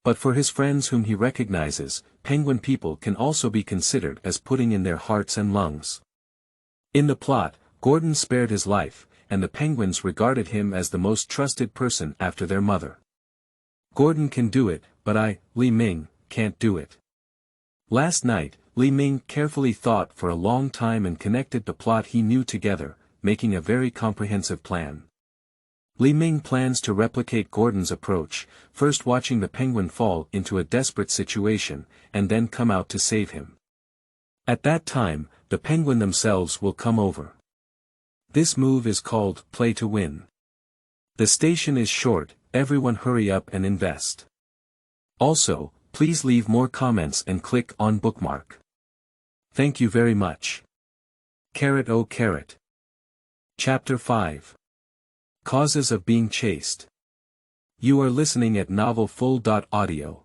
But for his friends whom he recognizes, penguin people can also be considered as putting in their hearts and lungs. In the plot, Gordon spared his life, and the penguins regarded him as the most trusted person after their mother. Gordon can do it, but I, Li Ming, can't do it. Last night, Li Ming carefully thought for a long time and connected the plot he knew together, making a very comprehensive plan. Li Ming plans to replicate Gordon's approach, first watching the penguin fall into a desperate situation, and then come out to save him. At that time, the penguin themselves will come over. This move is called play to win. The station is short, everyone hurry up and invest. Also, please leave more comments and click on bookmark. Thank you very much. Caret O Caret. Chapter 5. Causes of Being Chased. You are listening at Novel Full.audio.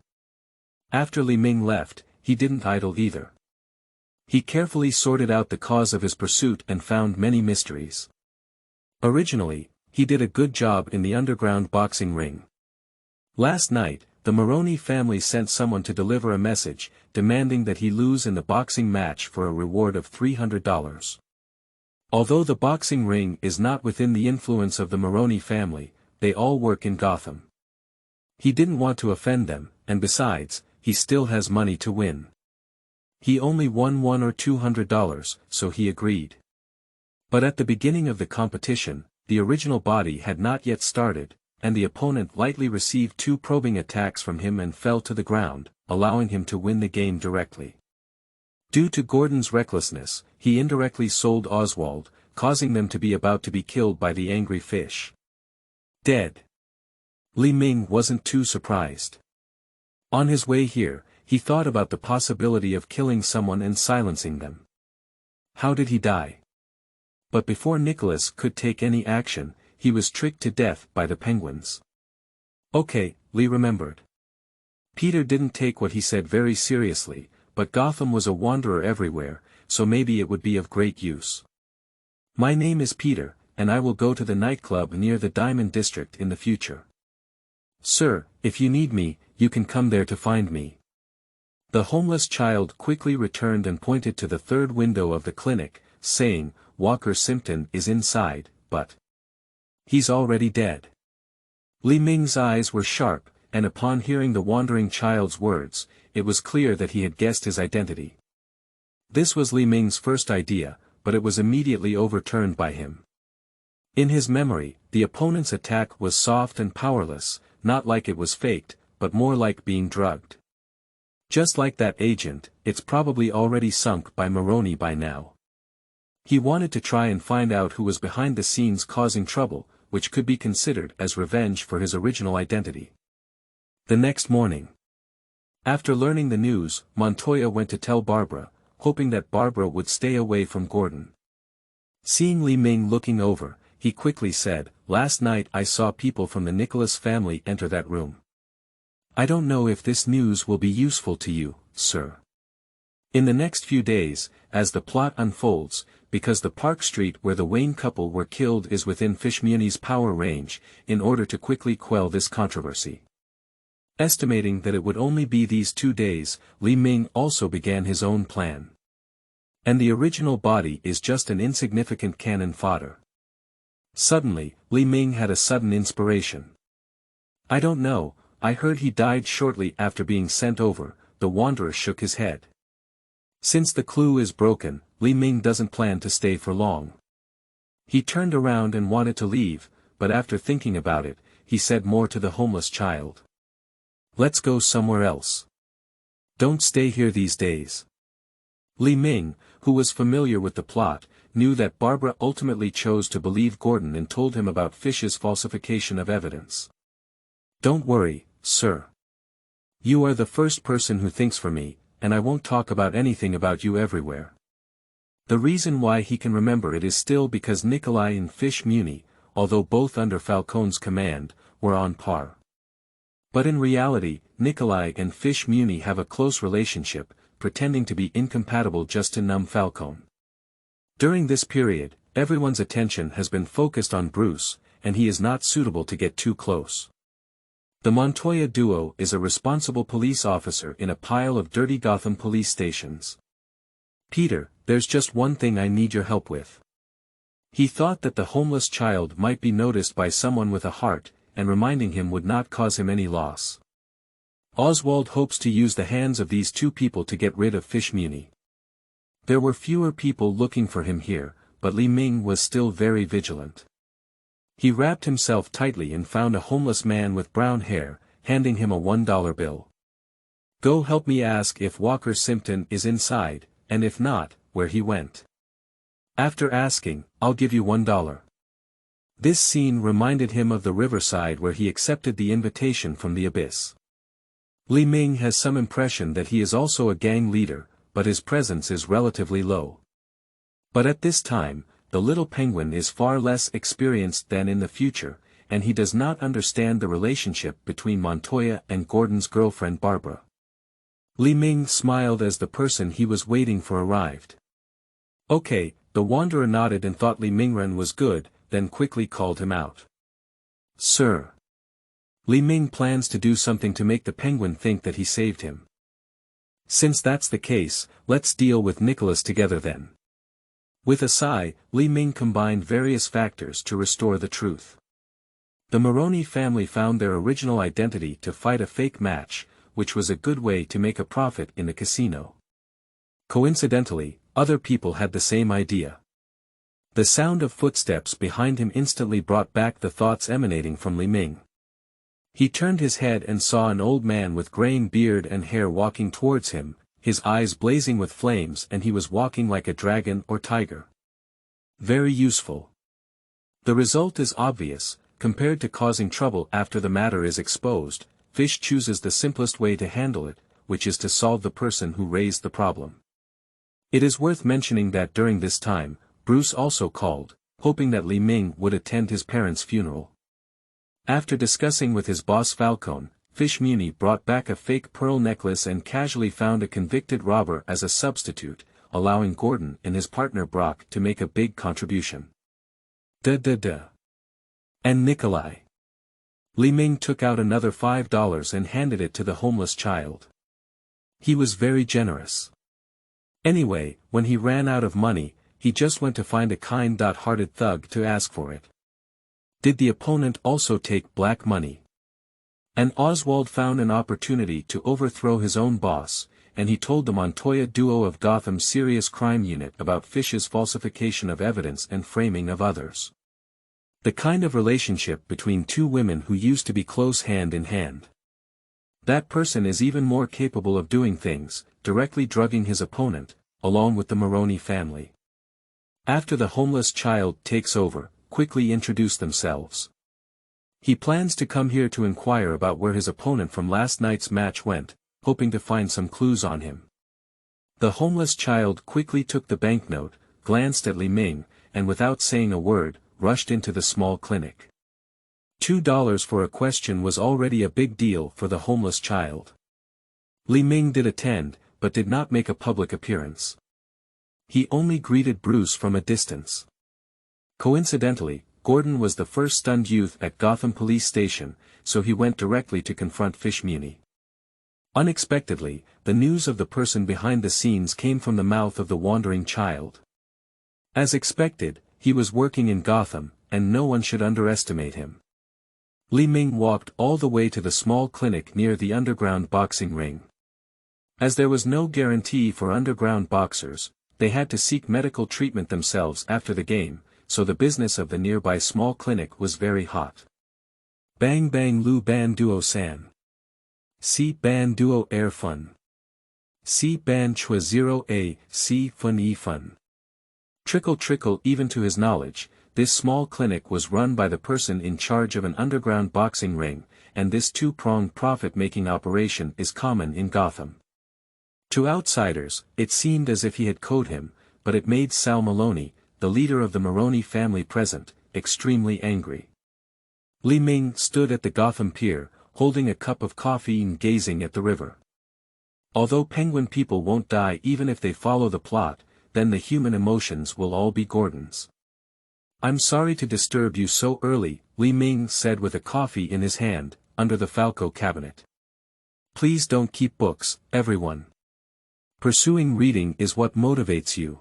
After Li Ming left, he didn't idle either. He carefully sorted out the cause of his pursuit and found many mysteries. Originally, he did a good job in the underground boxing ring. Last night, the Moroni family sent someone to deliver a message, demanding that he lose in the boxing match for a reward of $300. Although the boxing ring is not within the influence of the Moroni family, they all work in Gotham. He didn't want to offend them, and besides, he still has money to win. He only won $100 or $200, so he agreed. But at the beginning of the competition, the original body had not yet started, and the opponent lightly received 2 probing attacks from him and fell to the ground, allowing him to win the game directly. Due to Gordon's recklessness, he indirectly sold Oswald, causing them to be about to be killed by the angry fish. Dead. Li Ming wasn't too surprised. On his way here, he thought about the possibility of killing someone and silencing them. How did he die? But before Nicholas could take any action, he was tricked to death by the penguins. Okay, Li remembered. Peter didn't take what he said very seriously, but Gotham was a wanderer everywhere, so maybe it would be of great use. My name is Peter, and I will go to the nightclub near the Diamond District in the future. Sir, if you need me, you can come there to find me. The homeless child quickly returned and pointed to the 3rd window of the clinic, saying, Walker Simpson is inside, but he's already dead. Li Ming's eyes were sharp, and upon hearing the wandering child's words, it was clear that he had guessed his identity. This was Li Ming's first idea, but it was immediately overturned by him. In his memory, the opponent's attack was soft and powerless, not like it was faked, but more like being drugged. Just like that agent, it's probably already sunk by Moroni by now. He wanted to try and find out who was behind the scenes causing trouble, which could be considered as revenge for his original identity. The next morning. After learning the news, Montoya went to tell Barbara, hoping that Barbara would stay away from Gordon. Seeing Li Ming looking over, he quickly said, Last night I saw people from the Nicholas family enter that room. I don't know if this news will be useful to you, sir. In the next few days, as the plot unfolds, because the Park Street where the Wayne couple were killed is within Fishmuni's power range, in order to quickly quell this controversy. Estimating that it would only be these 2 days, Li Ming also began his own plan. And the original body is just an insignificant cannon fodder. Suddenly, Li Ming had a sudden inspiration. I don't know, I heard he died shortly after being sent over. The wanderer shook his head. Since the clue is broken, Li Ming doesn't plan to stay for long. He turned around and wanted to leave, but after thinking about it, he said more to the homeless child. Let's go somewhere else. Don't stay here these days. Li Ming, who was familiar with the plot, knew that Barbara ultimately chose to believe Gordon and told him about Fish's falsification of evidence. Don't worry, sir. You are the first person who thinks for me, and I won't talk about anything about you everywhere. The reason why he can remember it is still because Nikolai and Fish Muni, although both under Falcone's command, were on par. But in reality, Nikolai and Fish Muni have a close relationship, pretending to be incompatible just to numb Falcone. During this period, everyone's attention has been focused on Bruce, and he is not suitable to get too close. The Montoya duo is a responsible police officer in a pile of dirty Gotham police stations. Peter, there's just one thing I need your help with. He thought that the homeless child might be noticed by someone with a heart, and reminding him would not cause him any loss. Oswald hopes to use the hands of these 2 people to get rid of Fish Muni. There were fewer people looking for him here, but Li Ming was still very vigilant. He wrapped himself tightly and found a homeless man with brown hair, handing him a $1 bill. Go help me ask if Walker Simpson is inside, and if not, where he went. After asking, I'll give you $1. This scene reminded him of the riverside where he accepted the invitation from the abyss. Li Ming has some impression that he is also a gang leader, but his presence is relatively low. But at this time, the little penguin is far less experienced than in the future, and he does not understand the relationship between Montoya and Gordon's girlfriend Barbara. Li Ming smiled as the person he was waiting for arrived. Okay, the wanderer nodded and thought Li Mingren was good, then quickly called him out. Sir. Li Ming plans to do something to make the penguin think that he saved him. Since that's the case, let's deal with Nicholas together then. With a sigh, Li Ming combined various factors to restore the truth. The Maroney family found their original identity to fight a fake match, which was a good way to make a profit in the casino. Coincidentally, other people had the same idea. The sound of footsteps behind him instantly brought back the thoughts emanating from Li Ming. He turned his head and saw an old man with graying beard and hair walking towards him, his eyes blazing with flames, and he was walking like a dragon or tiger. Very useful. The result is obvious. Compared to causing trouble after the matter is exposed, Fish chooses the simplest way to handle it, which is to solve the person who raised the problem. It is worth mentioning that during this time, Bruce also called, hoping that Li Ming would attend his parents' funeral. After discussing with his boss Falcone, Fish Muni brought back a fake pearl necklace and casually found a convicted robber as a substitute, allowing Gordon and his partner Brock to make a big contribution. And Nikolai. Li Ming took out another $5 and handed it to the homeless child. He was very generous. Anyway, when he ran out of money, he just went to find a kind-hearted thug to ask for it. Did the opponent also take black money? And Oswald found an opportunity to overthrow his own boss, and he told the Montoya duo of Gotham's Serious Crime Unit about Fish's falsification of evidence and framing of others. The kind of relationship between two women who used to be close hand in hand. That person is even more capable of doing things, directly drugging his opponent, along with the Maroney family. After the homeless child takes over, quickly introduce themselves. He plans to come here to inquire about where his opponent from last night's match went, hoping to find some clues on him. The homeless child quickly took the banknote, glanced at Li Ming, and without saying a word, rushed into the small clinic. $2 for a question was already a big deal for the homeless child. Li Ming did attend, but did not make a public appearance. He only greeted Bruce from a distance. Coincidentally, Gordon was the first stunned youth at Gotham Police Station, so he went directly to confront Fish Muni. Unexpectedly, the news of the person behind the scenes came from the mouth of the wandering child. As expected, he was working in Gotham, and no one should underestimate him. Li Ming walked all the way to the small clinic near the underground boxing ring. As there was no guarantee for underground boxers, they had to seek medical treatment themselves after the game, so the business of the nearby small clinic was very hot. Bang bang lu ban duo san. Si ban duo air fun. Si ban chua 0a, si fun e fun. Trickle trickle. Even to his knowledge, this small clinic was run by the person in charge of an underground boxing ring, and this two-pronged profit-making operation is common in Gotham. To outsiders, it seemed as if he had coded him, but it made Sal Maloney, the leader of the Maroney family present, extremely angry. Li Ming stood at the Gotham pier, holding a cup of coffee and gazing at the river. Although penguin people won't die even if they follow the plot, then the human emotions will all be Gordon's. I'm sorry to disturb you so early, Li Ming said with a coffee in his hand, under the Falco cabinet. Please don't keep books, everyone. Pursuing reading is what motivates you.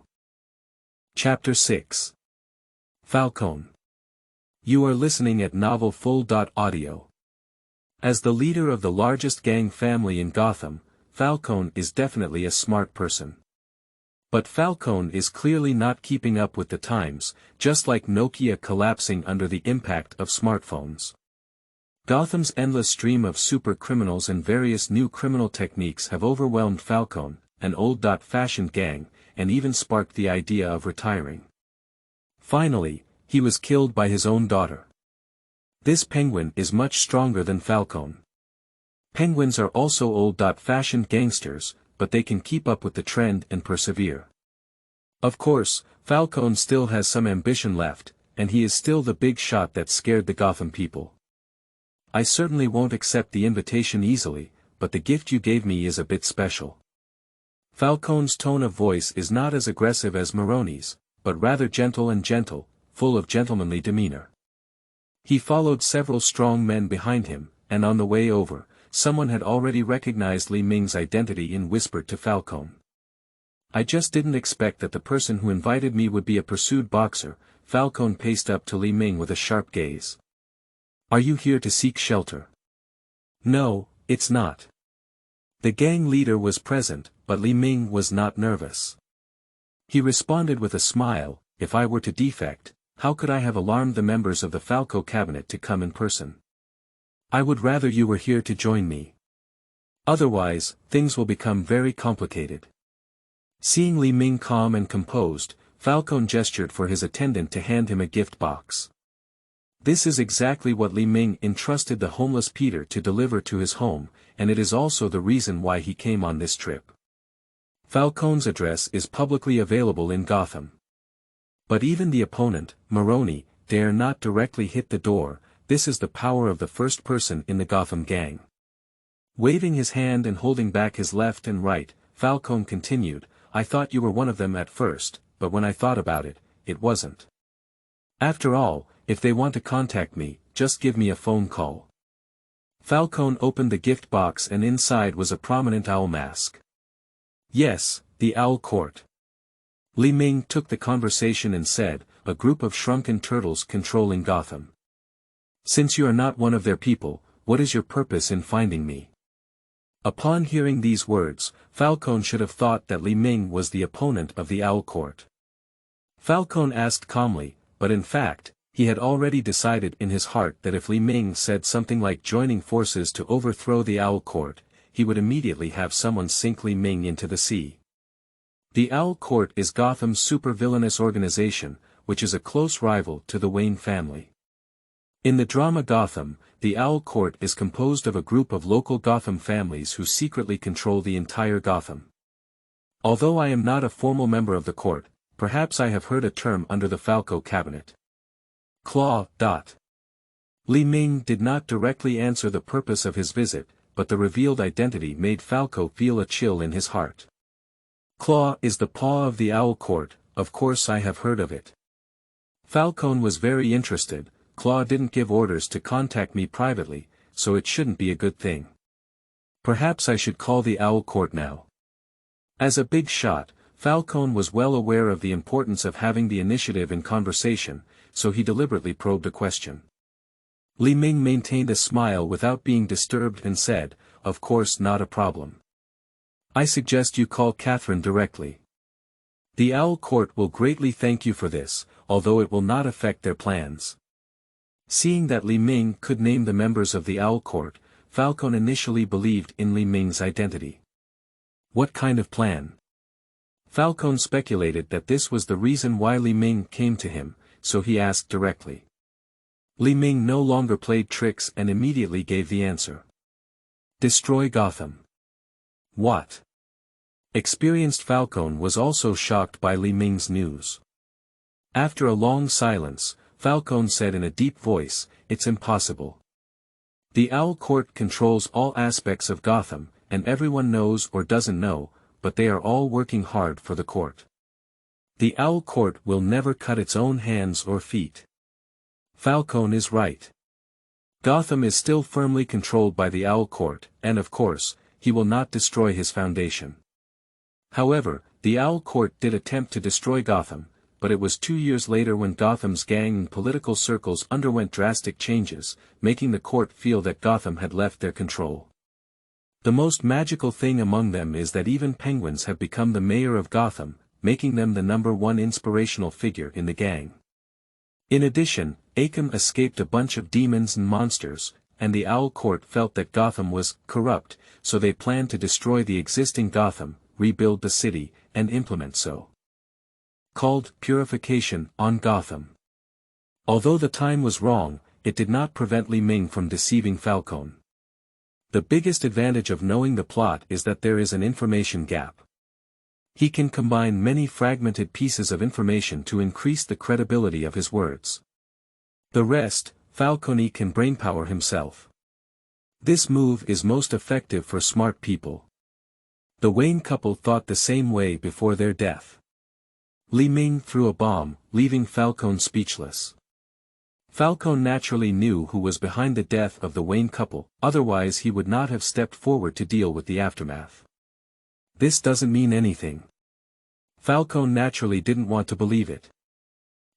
Chapter 6. Falcone. You are listening at novelfull.audio. As the leader of the largest gang family in Gotham, Falcone is definitely a smart person. But Falcone is clearly not keeping up with the times, just like Nokia collapsing under the impact of smartphones. Gotham's endless stream of super criminals and various new criminal techniques have overwhelmed Falcone, an old-fashioned gang, and even sparked the idea of retiring. Finally, he was killed by his own daughter. This penguin is much stronger than Falcone. Penguins are also old-fashioned gangsters, but they can keep up with the trend and persevere. Of course, Falcone still has some ambition left, and he is still the big shot that scared the Gotham people. I certainly won't accept the invitation easily, but the gift you gave me is a bit special. Falcone's tone of voice is not as aggressive as Maroni's, but rather gentle and gentle, full of gentlemanly demeanor. He followed several strong men behind him, and on the way over, someone had already recognized Li Ming's identity and whispered to Falcone. I just didn't expect that the person who invited me would be a pursued boxer. Falcone paced up to Li Ming with a sharp gaze. Are you here to seek shelter? No, it's not. The gang leader was present, but Li Ming was not nervous. He responded with a smile, if I were to defect, how could I have alarmed the members of the Falco cabinet to come in person? I would rather you were here to join me. Otherwise, things will become very complicated. Seeing Li Ming calm and composed, Falcone gestured for his attendant to hand him a gift box. This is exactly what Li Ming entrusted the homeless Peter to deliver to his home, and it is also the reason why he came on this trip. Falcone's address is publicly available in Gotham. But even the opponent, Maroni, dare not directly hit the door. This is the power of the first person in the Gotham gang. Waving his hand and holding back his left and right, Falcone continued, I thought you were one of them at first, but when I thought about it, it wasn't. After all, if they want to contact me, just give me a phone call. Falcone opened the gift box and inside was a prominent owl mask. Yes, the Owl Court. Li Ming took the conversation and said, a group of shrunken turtles controlling Gotham. Since you are not one of their people, what is your purpose in finding me? Upon hearing these words, Falcone should have thought that Li Ming was the opponent of the Owl Court. Falcone asked calmly, but in fact, he had already decided in his heart that if Li Ming said something like joining forces to overthrow the Owl Court, he would immediately have someone sink Li Ming into the sea. The Owl Court is Gotham's super-villainous organization, which is a close rival to the Wayne family. In the drama Gotham, the Owl Court is composed of a group of local Gotham families who secretly control the entire Gotham. Although I am not a formal member of the court, perhaps I have heard a term under the Falco cabinet. Claw. Li Ming did not directly answer the purpose of his visit, but the revealed identity made Falco feel a chill in his heart. Claw is the paw of the Owl Court, of course I have heard of it. Falcone was very interested. Claw didn't give orders to contact me privately, so it shouldn't be a good thing. Perhaps I should call the Owl Court now. As a big shot, Falcone was well aware of the importance of having the initiative in conversation, so he deliberately probed a question. Li Ming maintained a smile without being disturbed and said, of course not a problem. I suggest you call Catherine directly. The Owl Court will greatly thank you for this, although it will not affect their plans. Seeing that Li Ming could name the members of the Owl Court, Falcone initially believed in Li Ming's identity. What kind of plan? Falcone speculated that this was the reason why Li Ming came to him, so he asked directly. Li Ming no longer played tricks and immediately gave the answer. Destroy Gotham. What? Experienced Falcone was also shocked by Li Ming's news. After a long silence, Falcone said in a deep voice, it's impossible. The Owl Court controls all aspects of Gotham, and everyone knows or doesn't know, but they are all working hard for the court. The Owl Court will never cut its own hands or feet. Falcone is right. Gotham is still firmly controlled by the Owl Court, and of course, he will not destroy his foundation. However, the Owl Court did attempt to destroy Gotham, but it was 2 years later when Gotham's gang and political circles underwent drastic changes, making the court feel that Gotham had left their control. The most magical thing among them is that even penguins have become the mayor of Gotham, making them the #1 inspirational figure in the gang. In addition, Acom escaped a bunch of demons and monsters, and the Owl Court felt that Gotham was corrupt, so they planned to destroy the existing Gotham, rebuild the city, and implement so-called purification on Gotham. Although the time was wrong, it did not prevent Li Ming from deceiving Falcone. The biggest advantage of knowing the plot is that there is an information gap. He can combine many fragmented pieces of information to increase the credibility of his words. The rest, Falcone can brainpower himself. This move is most effective for smart people. The Wayne couple thought the same way before their death. Li Ming threw a bomb, leaving Falcone speechless. Falcone naturally knew who was behind the death of the Wayne couple, otherwise he would not have stepped forward to deal with the aftermath. This doesn't mean anything. Falcone naturally didn't want to believe it.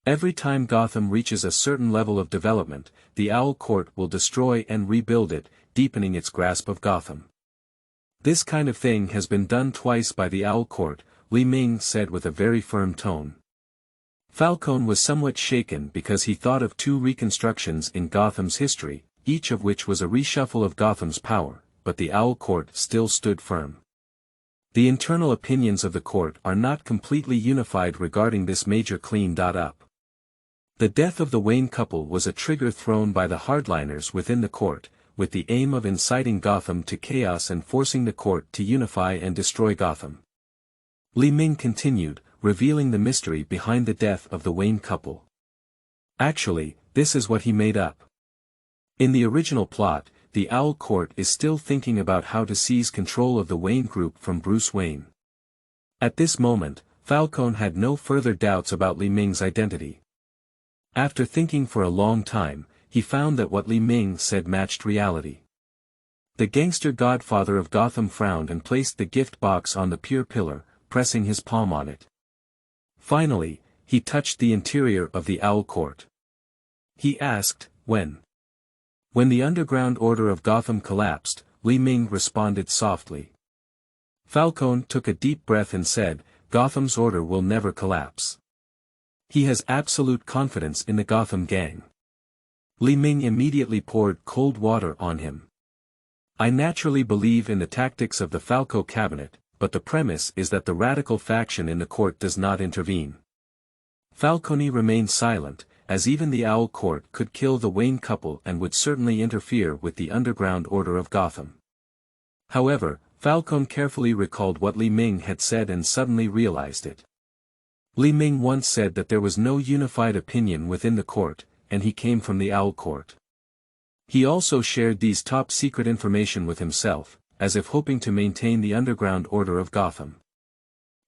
Every time Gotham reaches a certain level of development, the Owl Court will destroy and rebuild it, deepening its grasp of Gotham. This kind of thing has been done twice by the Owl Court, Li Ming said with a very firm tone. Falcone was somewhat shaken because he thought of two reconstructions in Gotham's history, each of which was a reshuffle of Gotham's power, but the Owl Court still stood firm. The internal opinions of the court are not completely unified regarding this major clean-up. The death of the Wayne couple was a trigger thrown by the hardliners within the court, with the aim of inciting Gotham to chaos and forcing the court to unify and destroy Gotham. Li Ming continued, revealing the mystery behind the death of the Wayne couple. Actually, this is what he made up. In the original plot, the Owl Court is still thinking about how to seize control of the Wayne Group from Bruce Wayne. At this moment, Falcone had no further doubts about Li Ming's identity. After thinking for a long time, he found that what Li Ming said matched reality. The gangster godfather of Gotham frowned and placed the gift box on the pier pillar, pressing his palm on it. Finally, he touched the interior of the Owl Court. He asked, when? When the underground order of Gotham collapsed, Li Ming responded softly. Falcone took a deep breath and said, Gotham's order will never collapse. He has absolute confidence in the Gotham gang. Li Ming immediately poured cold water on him. I naturally believe in the tactics of the Falco cabinet, but the premise is that the radical faction in the court does not intervene. Falcone remained silent, as even the Owl Court could kill the Wayne couple and would certainly interfere with the underground order of Gotham. However, Falcone carefully recalled what Li Ming had said and suddenly realized it. Li Ming once said that there was no unified opinion within the court, and he came from the Owl Court. He also shared these top-secret information with himself, as if hoping to maintain the underground order of Gotham.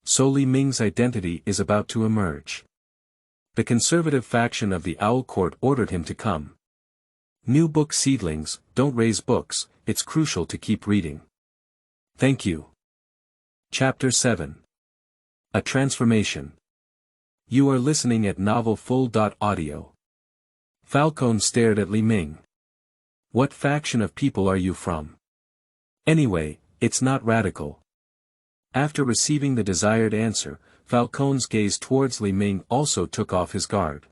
So Li Ming's identity is about to emerge. The conservative faction of the Owl Court ordered him to come. New book seedlings, don't raise books, it's crucial to keep reading. Thank you. Chapter 7. A Transformation. You are listening at novelfull.audio. Falcone stared at Li Ming. What faction of people are you from? Anyway, it's not radical. After receiving the desired answer, Falcone's gaze towards Li Ming also took off his guard.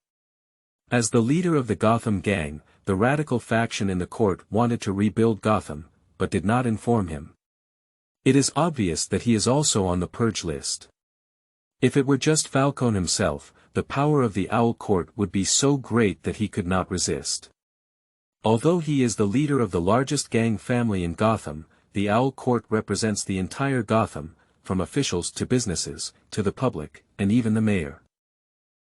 As the leader of the Gotham gang, the radical faction in the court wanted to rebuild Gotham, but did not inform him. It is obvious that he is also on the purge list. If it were just Falcone himself, the power of the Owl Court would be so great that he could not resist. Although he is the leader of the largest gang family in Gotham, the Owl Court represents the entire Gotham, from officials to businesses, to the public, and even the mayor.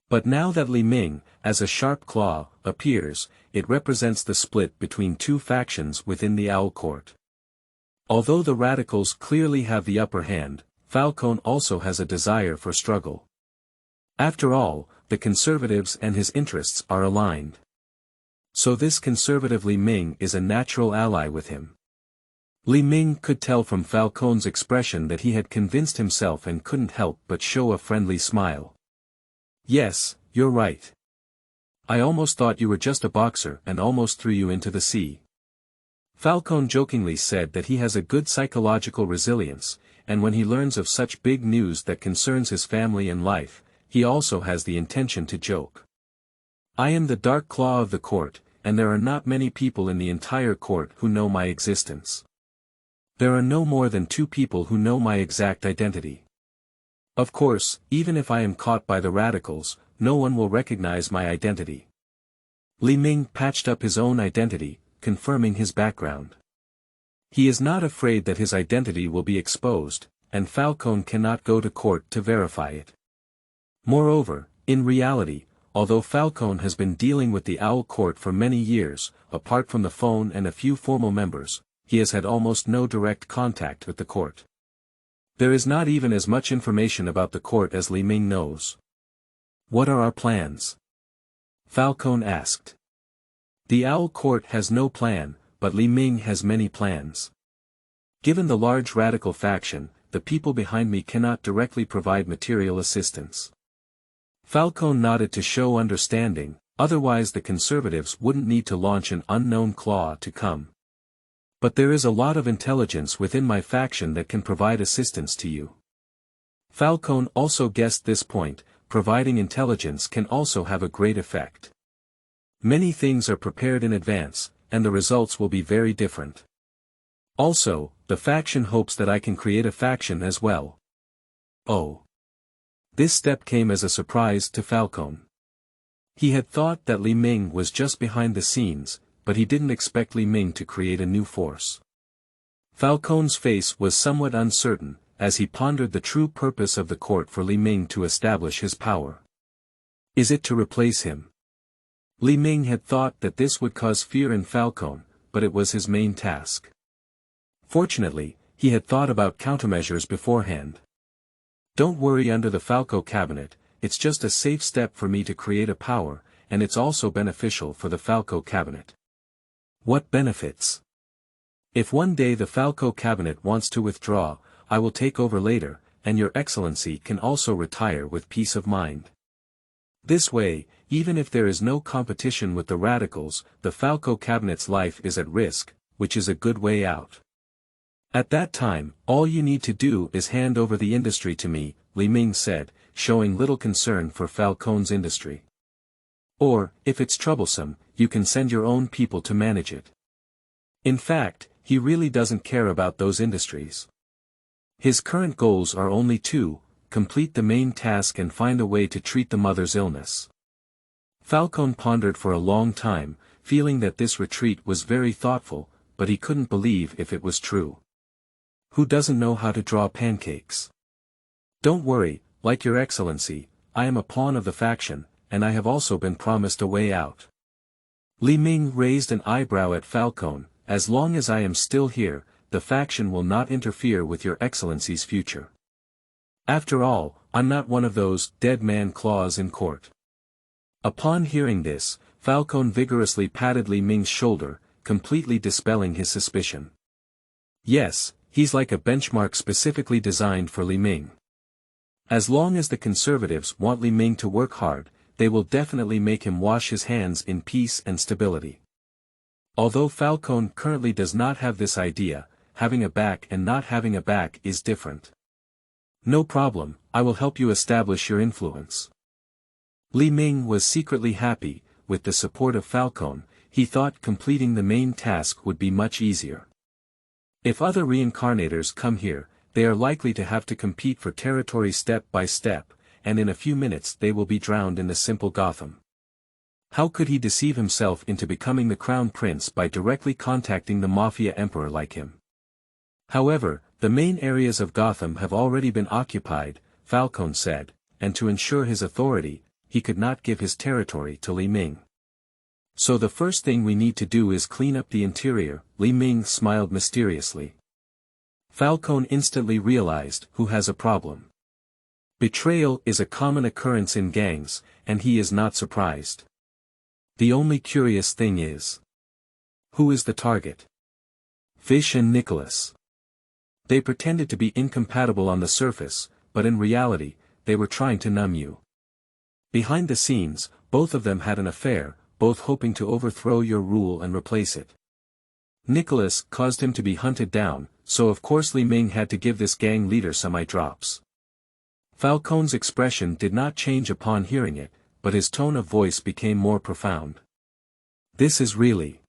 But now that Li Ming, as a sharp claw, appears, it represents the split between two factions within the Owl Court. Although the radicals clearly have the upper hand, Falcone also has a desire for struggle. After all, the conservatives and his interests are aligned. So this conservative Li Ming is a natural ally with him. Li Ming could tell from Falcone's expression that he had convinced himself and couldn't help but show a friendly smile. Yes, you're right. I almost thought you were just a boxer and almost threw you into the sea. Falcone jokingly said that he has a good psychological resilience, and when he learns of such big news that concerns his family and life, he also has the intention to joke. I am the Dark Claw of the court, and there are not many people in the entire court who know my existence. There are no more than 2 people who know my exact identity. Of course, even if I am caught by the radicals, no one will recognize my identity. Li Ming patched up his own identity, confirming his background. He is not afraid that his identity will be exposed, and Falcone cannot go to court to verify it. Moreover, in reality, although Falcone has been dealing with the Owl Court for many years, apart from the phone and a few formal members, he has had almost no direct contact with the court. There is not even as much information about the court as Li Ming knows. "What are our plans?" Falcone asked. The Owl Court has no plan, but Li Ming has many plans. Given the large radical faction, the people behind me cannot directly provide material assistance. Falcone nodded to show understanding, otherwise the conservatives wouldn't need to launch an unknown claw to come. But there is a lot of intelligence within my faction that can provide assistance to you. Falcone also guessed this point, providing intelligence can also have a great effect. Many things are prepared in advance, and the results will be very different. Also, the faction hopes that I can create a faction as well. Oh. This step came as a surprise to Falcone. He had thought that Li Ming was just behind the scenes, but he didn't expect Li Ming to create a new force. Falcone's face was somewhat uncertain, as he pondered the true purpose of the court for Li Ming to establish his power. Is it to replace him? Li Ming had thought that this would cause fear in Falcone, but it was his main task. Fortunately, he had thought about countermeasures beforehand. Don't worry, under the Falco cabinet, it's just a safe step for me to create a power, and it's also beneficial for the Falco cabinet. What benefits? If one day the Falco cabinet wants to withdraw, I will take over later, and your excellency can also retire with peace of mind. This way, even if there is no competition with the radicals, the Falco cabinet's life is at risk, which is a good way out. At that time, all you need to do is hand over the industry to me, Li Ming said, showing little concern for Falcone's industry. Or, if it's troublesome, you can send your own people to manage it. In fact, he really doesn't care about those industries. His current goals are only two: complete the main task and find a way to treat the mother's illness. Falcone pondered for a long time, feeling that this retreat was very thoughtful, but he couldn't believe if it was true. Who doesn't know how to draw pancakes? Don't worry, like your excellency, I am a pawn of the faction, and I have also been promised a way out. Li Ming raised an eyebrow at Falcone. As long as I am still here, the faction will not interfere with your excellency's future. After all, I'm not one of those dead man claws in court. Upon hearing this, Falcone vigorously patted Li Ming's shoulder, completely dispelling his suspicion. Yes, he's like a benchmark specifically designed for Li Ming. As long as the conservatives want Li Ming to work hard, they will definitely make him wash his hands in peace and stability. Although Falcone currently does not have this idea, having a back and not having a back is different. No problem, I will help you establish your influence. Li Ming was secretly happy. With the support of Falcone, he thought completing the main task would be much easier. If other reincarnators come here, they are likely to have to compete for territory step by step, and in a few minutes they will be drowned in the simple Gotham. How could he deceive himself into becoming the crown prince by directly contacting the mafia emperor like him? However, the main areas of Gotham have already been occupied, Falcone said, and to ensure his authority, he could not give his territory to Li Ming. So the first thing we need to do is clean up the interior, Li Ming smiled mysteriously. Falcone instantly realized who has a problem. Betrayal is a common occurrence in gangs, and he is not surprised. The only curious thing is, who is the target? Fish and Nicholas. They pretended to be incompatible on the surface, but in reality, they were trying to numb you. Behind the scenes, both of them had an affair, both hoping to overthrow your rule and replace it. Nicholas caused him to be hunted down, so of course Li Ming had to give this gang leader some eye drops. Falcone's expression did not change upon hearing it, but his tone of voice became more profound. This is really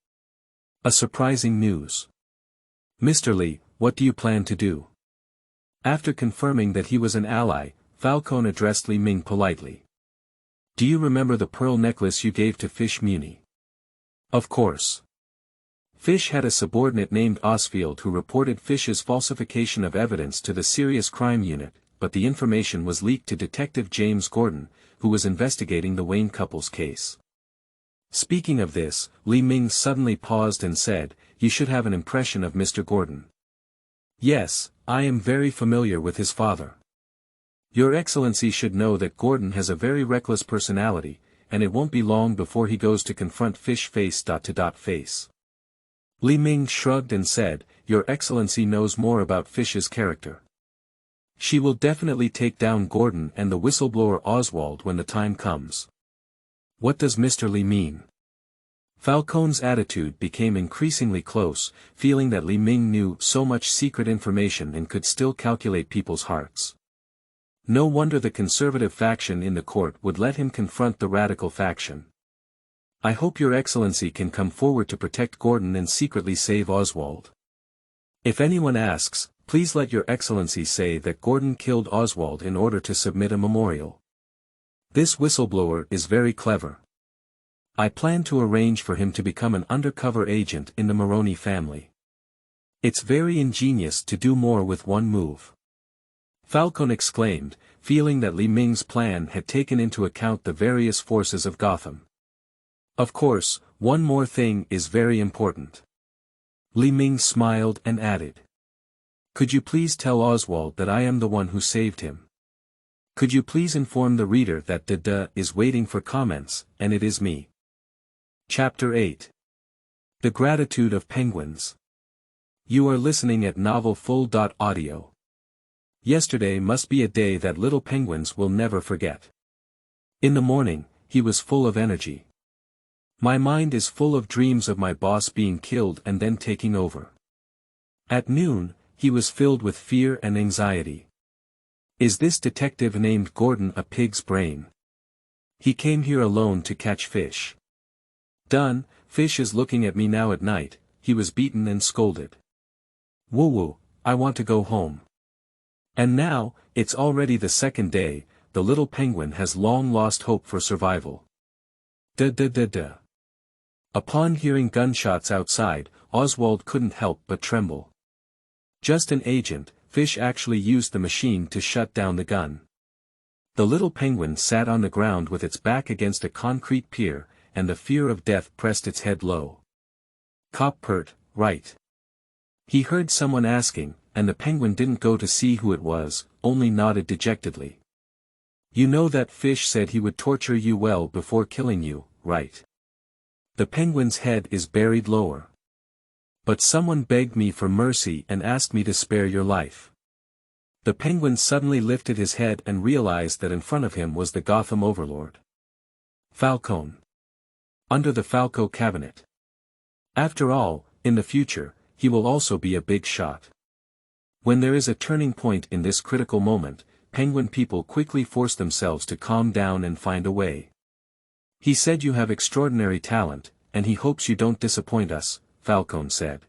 a surprising news. Mr. Li, what do you plan to do? After confirming that he was an ally, Falcone addressed Li Ming politely. Do you remember the pearl necklace you gave to Fish Muni? Of course. Fish had a subordinate named Osfield who reported Fish's falsification of evidence to the Serious Crime Unit, but the information was leaked to Detective James Gordon, who was investigating the Wayne couple's case. Speaking of this, Li Ming suddenly paused and said, "You should have an impression of Mr. Gordon." "Yes, I am very familiar with his father. Your Excellency should know that Gordon has a very reckless personality, and it won't be long before he goes to confront Fish face. Li Ming shrugged and said, "Your Excellency knows more about Fish's character. She will definitely take down Gordon and the whistleblower Oswald when the time comes." "What does Mr. Li mean?" Falcone's attitude became increasingly close, feeling that Li Ming knew so much secret information and could still calculate people's hearts. No wonder the conservative faction in the court would let him confront the radical faction. "I hope your Excellency can come forward to protect Gordon and secretly save Oswald. If anyone asks, please let your Excellency say that Gordon killed Oswald in order to submit a memorial. This whistleblower is very clever. I plan to arrange for him to become an undercover agent in the Maroney family. It's very ingenious to do more with one move." Falcone exclaimed, feeling that Li Ming's plan had taken into account the various forces of Gotham. "Of course, one more thing is very important." Li Ming smiled and added, "Could you please tell Oswald that I am the one who saved him? Could you please inform the reader that the is waiting for comments, and it is me." Chapter 8. The Gratitude of Penguins. You are listening at novelfull.audio. Yesterday must be a day that little penguins will never forget. In the morning, he was full of energy. "My mind is full of dreams of my boss being killed and then taking over." At noon, he was filled with fear and anxiety. "Is this detective named Gordon a pig's brain? He came here alone to catch fish. Done, Fish is looking at me now at night." He was beaten and scolded. "Woo-woo, I want to go home. And now, it's already the second day, the little penguin has long lost hope for survival." Upon hearing gunshots outside, Oswald couldn't help but tremble. Just an agent, Fish actually used the machine to shut down the gun. The little penguin sat on the ground with its back against a concrete pier, and the fear of death pressed its head low. "Cop pert, right?" He heard someone asking, and the penguin didn't go to see who it was, only nodded dejectedly. "You know that Fish said he would torture you well before killing you, right?" The penguin's head is buried lower. "But someone begged me for mercy and asked me to spare your life." The penguin suddenly lifted his head and realized that in front of him was the Gotham overlord. Falcone. Under the Falco cabinet. After all, in the future, he will also be a big shot. When there is a turning point in this critical moment, penguin people quickly force themselves to calm down and find a way. "He said you have extraordinary talent, and he hopes you don't disappoint us," Falcone said.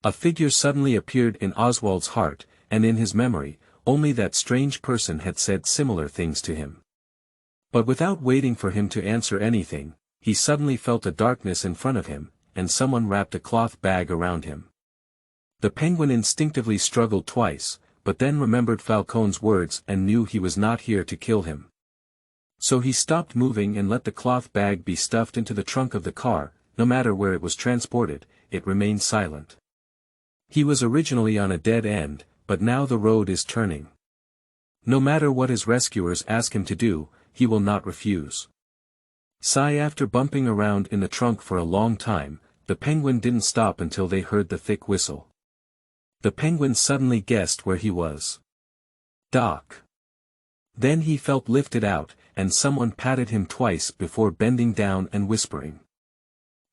A figure suddenly appeared in Oswald's heart, and in his memory, only that strange person had said similar things to him. But without waiting for him to answer anything, he suddenly felt a darkness in front of him, and someone wrapped a cloth bag around him. The penguin instinctively struggled twice, but then remembered Falcone's words and knew he was not here to kill him. So he stopped moving and let the cloth bag be stuffed into the trunk of the car. No matter where it was transported, it remained silent. He was originally on a dead end, but now the road is turning. No matter what his rescuers ask him to do, he will not refuse. Sigh. After bumping around in the trunk for a long time, the penguin didn't stop until they heard the thick whistle. The penguin suddenly guessed where he was. Doc. Then he felt lifted out, and someone patted him twice before bending down and whispering.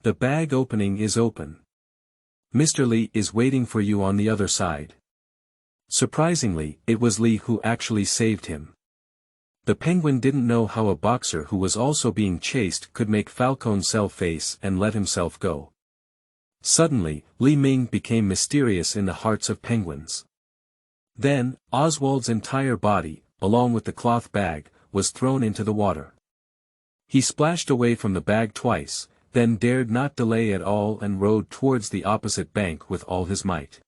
"The bag opening is open. Mr. Li is waiting for you on the other side." Surprisingly, it was Li who actually saved him. The penguin didn't know how a boxer who was also being chased could make Falcone sell face and let himself go. Suddenly, Li Ming became mysterious in the hearts of penguins. Then, Oswald's entire body, along with the cloth bag, was thrown into the water. He splashed away from the bag twice, then dared not delay at all and rowed towards the opposite bank with all his might.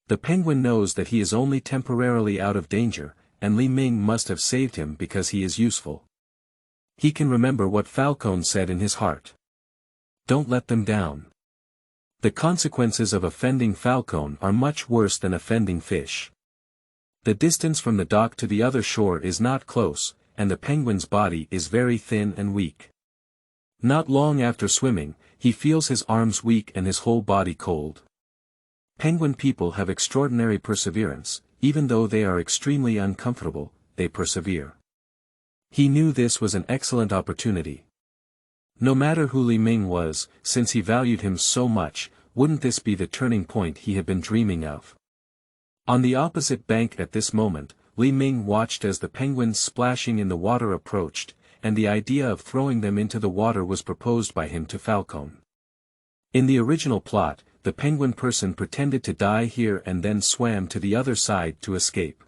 The penguin knows that he is only temporarily out of danger, and Li Ming must have saved him because he is useful. He can remember what Falcone said in his heart. Don't let them down. The consequences of offending Falcone are much worse than offending fish. The distance from the dock to the other shore is not close, and the penguin's body is very thin and weak. Not long after swimming, he feels his arms weak and his whole body cold. Penguin people have extraordinary perseverance, even though they are extremely uncomfortable, they persevere. He knew this was an excellent opportunity. No matter who Li Ming was, since he valued him so much, wouldn't this be the turning point he had been dreaming of? On the opposite bank at this moment, Li Ming watched as the penguins splashing in the water approached, and the idea of throwing them into the water was proposed by him to Falcone. In the original plot, the penguin person pretended to die here and then swam to the other side to escape.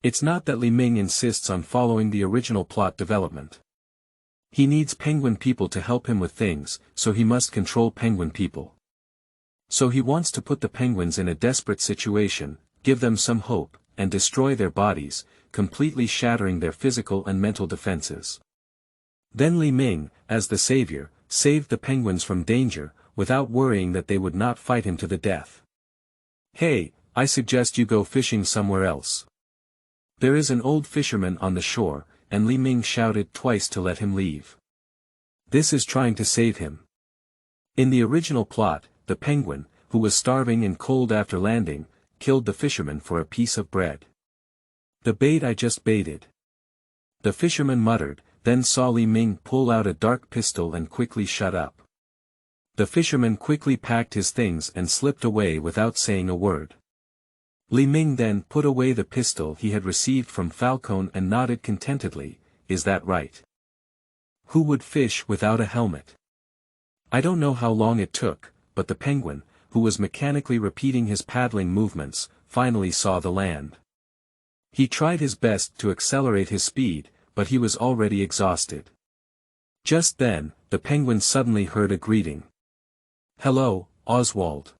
It's not that Li Ming insists on following the original plot development. He needs penguin people to help him with things, so he must control penguin people. So he wants to put the penguins in a desperate situation, give them some hope, and destroy their bodies, completely shattering their physical and mental defenses. Then Li Ming, as the savior, saved the penguins from danger, without worrying that they would not fight him to the death. Hey, I suggest you go fishing somewhere else. There is an old fisherman on the shore, and Li Ming shouted twice to let him leave. This is trying to save him. In the original plot, the penguin, who was starving and cold after landing, killed the fisherman for a piece of bread. The bait I just baited. The fisherman muttered, then saw Li Ming pull out a dark pistol and quickly shut up. The fisherman quickly packed his things and slipped away without saying a word. Li Ming then put away the pistol he had received from Falcone and nodded contentedly, is that right? Who would fish without a helmet? I don't know how long it took, but the penguin, who was mechanically repeating his paddling movements, finally saw the land. He tried his best to accelerate his speed, but he was already exhausted. Just then, the penguin suddenly heard a greeting. Hello, Oswald.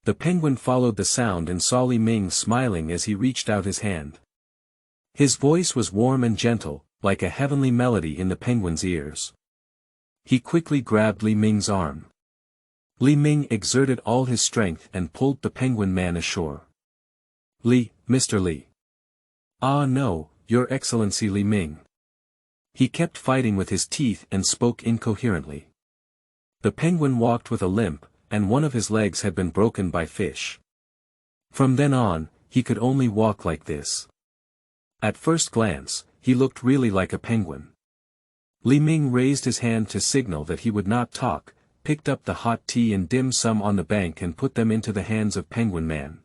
The penguin followed the sound and saw Li Ming smiling as he reached out his hand. His voice was warm and gentle, like a heavenly melody in the penguin's ears. He quickly grabbed Li Ming's arm. Li Ming exerted all his strength and pulled the penguin man ashore. Mr. Li. Ah no, Your Excellency Li Ming. He kept fighting with his teeth and spoke incoherently. The penguin walked with a limp, and one of his legs had been broken by fish. From then on, he could only walk like this. At first glance, he looked really like a penguin. Li Ming raised his hand to signal that he would not talk, picked up the hot tea and dim sum on the bank and put them into the hands of Penguin Man.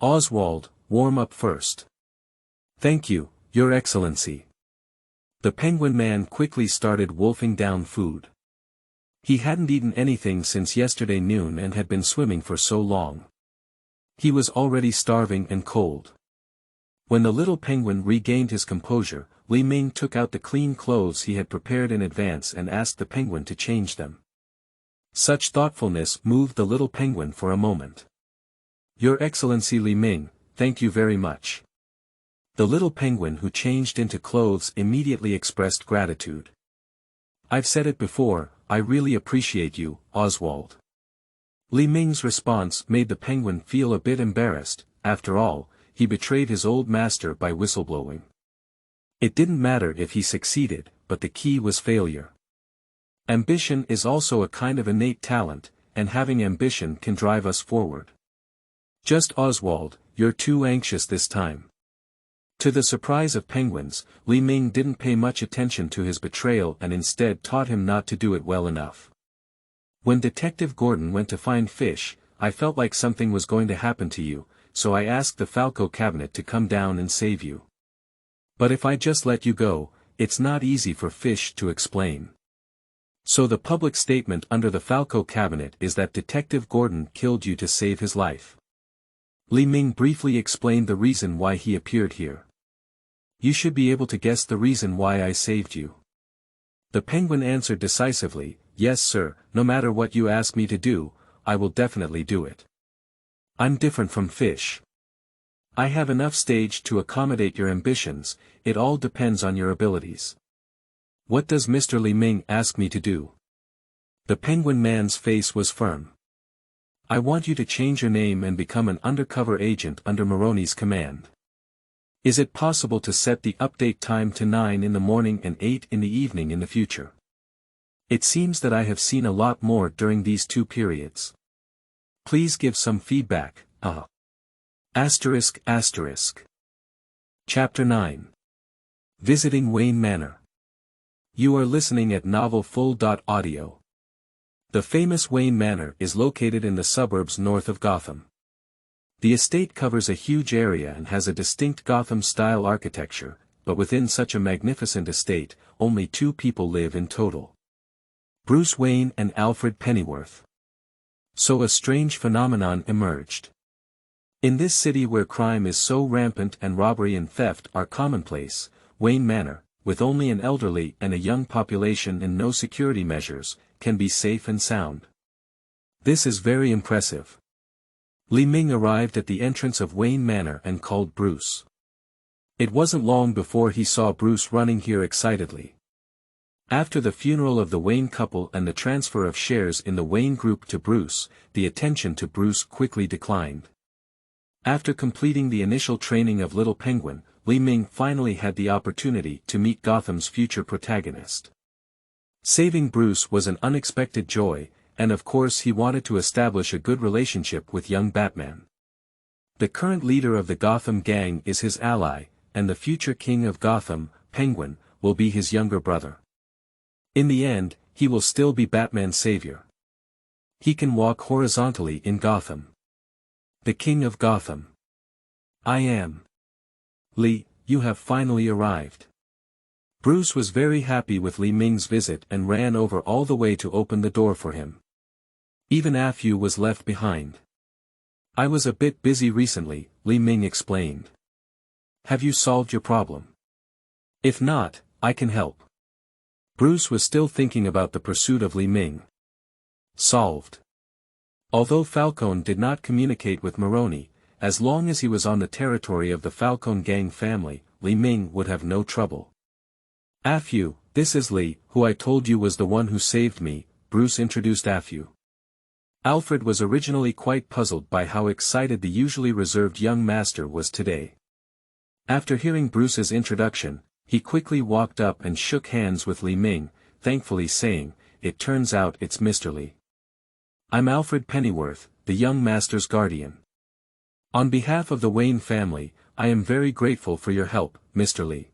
Oswald, warm up first. Thank you, Your Excellency. The Penguin Man quickly started wolfing down food. He hadn't eaten anything since yesterday noon and had been swimming for so long. He was already starving and cold. When the little penguin regained his composure, Li Ming took out the clean clothes he had prepared in advance and asked the penguin to change them. Such thoughtfulness moved the little penguin for a moment. Your Excellency Li Ming, thank you very much. The little penguin who changed into clothes immediately expressed gratitude. I've said it before, I really appreciate you, Oswald. Li Ming's response made the penguin feel a bit embarrassed. After all, he betrayed his old master by whistleblowing. It didn't matter if he succeeded, but the key was failure. Ambition is also a kind of innate talent, and having ambition can drive us forward. Just Oswald, you're too anxious this time. To the surprise of penguins, Li Ming didn't pay much attention to his betrayal and instead taught him not to do it well enough. When Detective Gordon went to find fish, I felt like something was going to happen to you, so I asked the Falco cabinet to come down and save you. But if I just let you go, it's not easy for fish to explain. So the public statement under the Falco cabinet is that Detective Gordon killed you to save his life. Li Ming briefly explained the reason why he appeared here. You should be able to guess the reason why I saved you. The penguin answered decisively, yes sir, no matter what you ask me to do, I will definitely do it. I'm different from fish. I have enough stage to accommodate your ambitions, it all depends on your abilities. What does Mr. Li Ming ask me to do? The Penguin Man's face was firm. I want you to change your name and become an undercover agent under Moroni's command. Is it possible to set the update time to 9 in the morning and 8 in the evening in the future? It seems that I have seen a lot more during these 2 periods. Please give some feedback, Asterisk. Chapter 9. Visiting Wayne Manor. You are listening at Novel Full.Audio. The famous Wayne Manor is located in the suburbs north of Gotham. The estate covers a huge area and has a distinct Gotham-style architecture, but within such a magnificent estate, only 2 people live in total. Bruce Wayne and Alfred Pennyworth. So a strange phenomenon emerged. In this city where crime is so rampant and robbery and theft are commonplace, Wayne Manor, with only an elderly and a young population and no security measures, can be safe and sound. This is very impressive. Li Ming arrived at the entrance of Wayne Manor and called Bruce. It wasn't long before he saw Bruce running here excitedly. After the funeral of the Wayne couple and the transfer of shares in the Wayne Group to Bruce, the attention to Bruce quickly declined. After completing the initial training of Little Penguin, Li Ming finally had the opportunity to meet Gotham's future protagonist. Saving Bruce was an unexpected joy, and of course he wanted to establish a good relationship with young Batman. The current leader of the Gotham gang is his ally, and the future king of Gotham, Penguin, will be his younger brother. In the end, he will still be Batman's savior. He can walk horizontally in Gotham. The king of Gotham. I am. Li, you have finally arrived. Bruce was very happy with Li Ming's visit and ran over all the way to open the door for him. Even Afyu was left behind. I was a bit busy recently, Li Ming explained. Have you solved your problem? If not, I can help. Bruce was still thinking about the pursuit of Li Ming. Solved. Although Falcone did not communicate with Moroni, as long as he was on the territory of the Falcone gang family, Li Ming would have no trouble. Afyu, this is Li, who I told you was the one who saved me, Bruce introduced Afyu. Alfred was originally quite puzzled by how excited the usually reserved young master was today. After hearing Bruce's introduction, he quickly walked up and shook hands with Li Ming, thankfully saying, "It turns out it's Mr. Li. I'm Alfred Pennyworth, the young master's guardian. On behalf of the Wayne family, I am very grateful for your help, Mr. Li."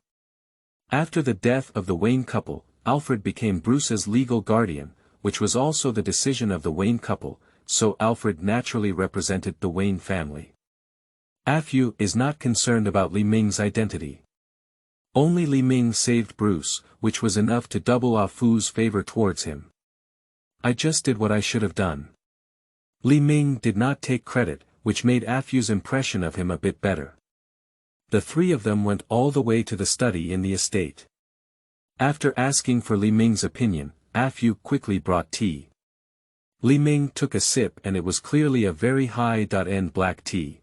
After the death of the Wayne couple, Alfred became Bruce's legal guardian, which was also the decision of the Wayne couple, so Alfred naturally represented the Wayne family. Afyu is not concerned about Li Ming's identity. Only Li Ming saved Bruce, which was enough to double Afu's favor towards him. I just did what I should have done. Li Ming did not take credit, which made Afu's impression of him a bit better. The 3 of them went all the way to the study in the estate. After asking for Li Ming's opinion, Afu quickly brought tea. Li Ming took a sip and it was clearly a very high-end black tea.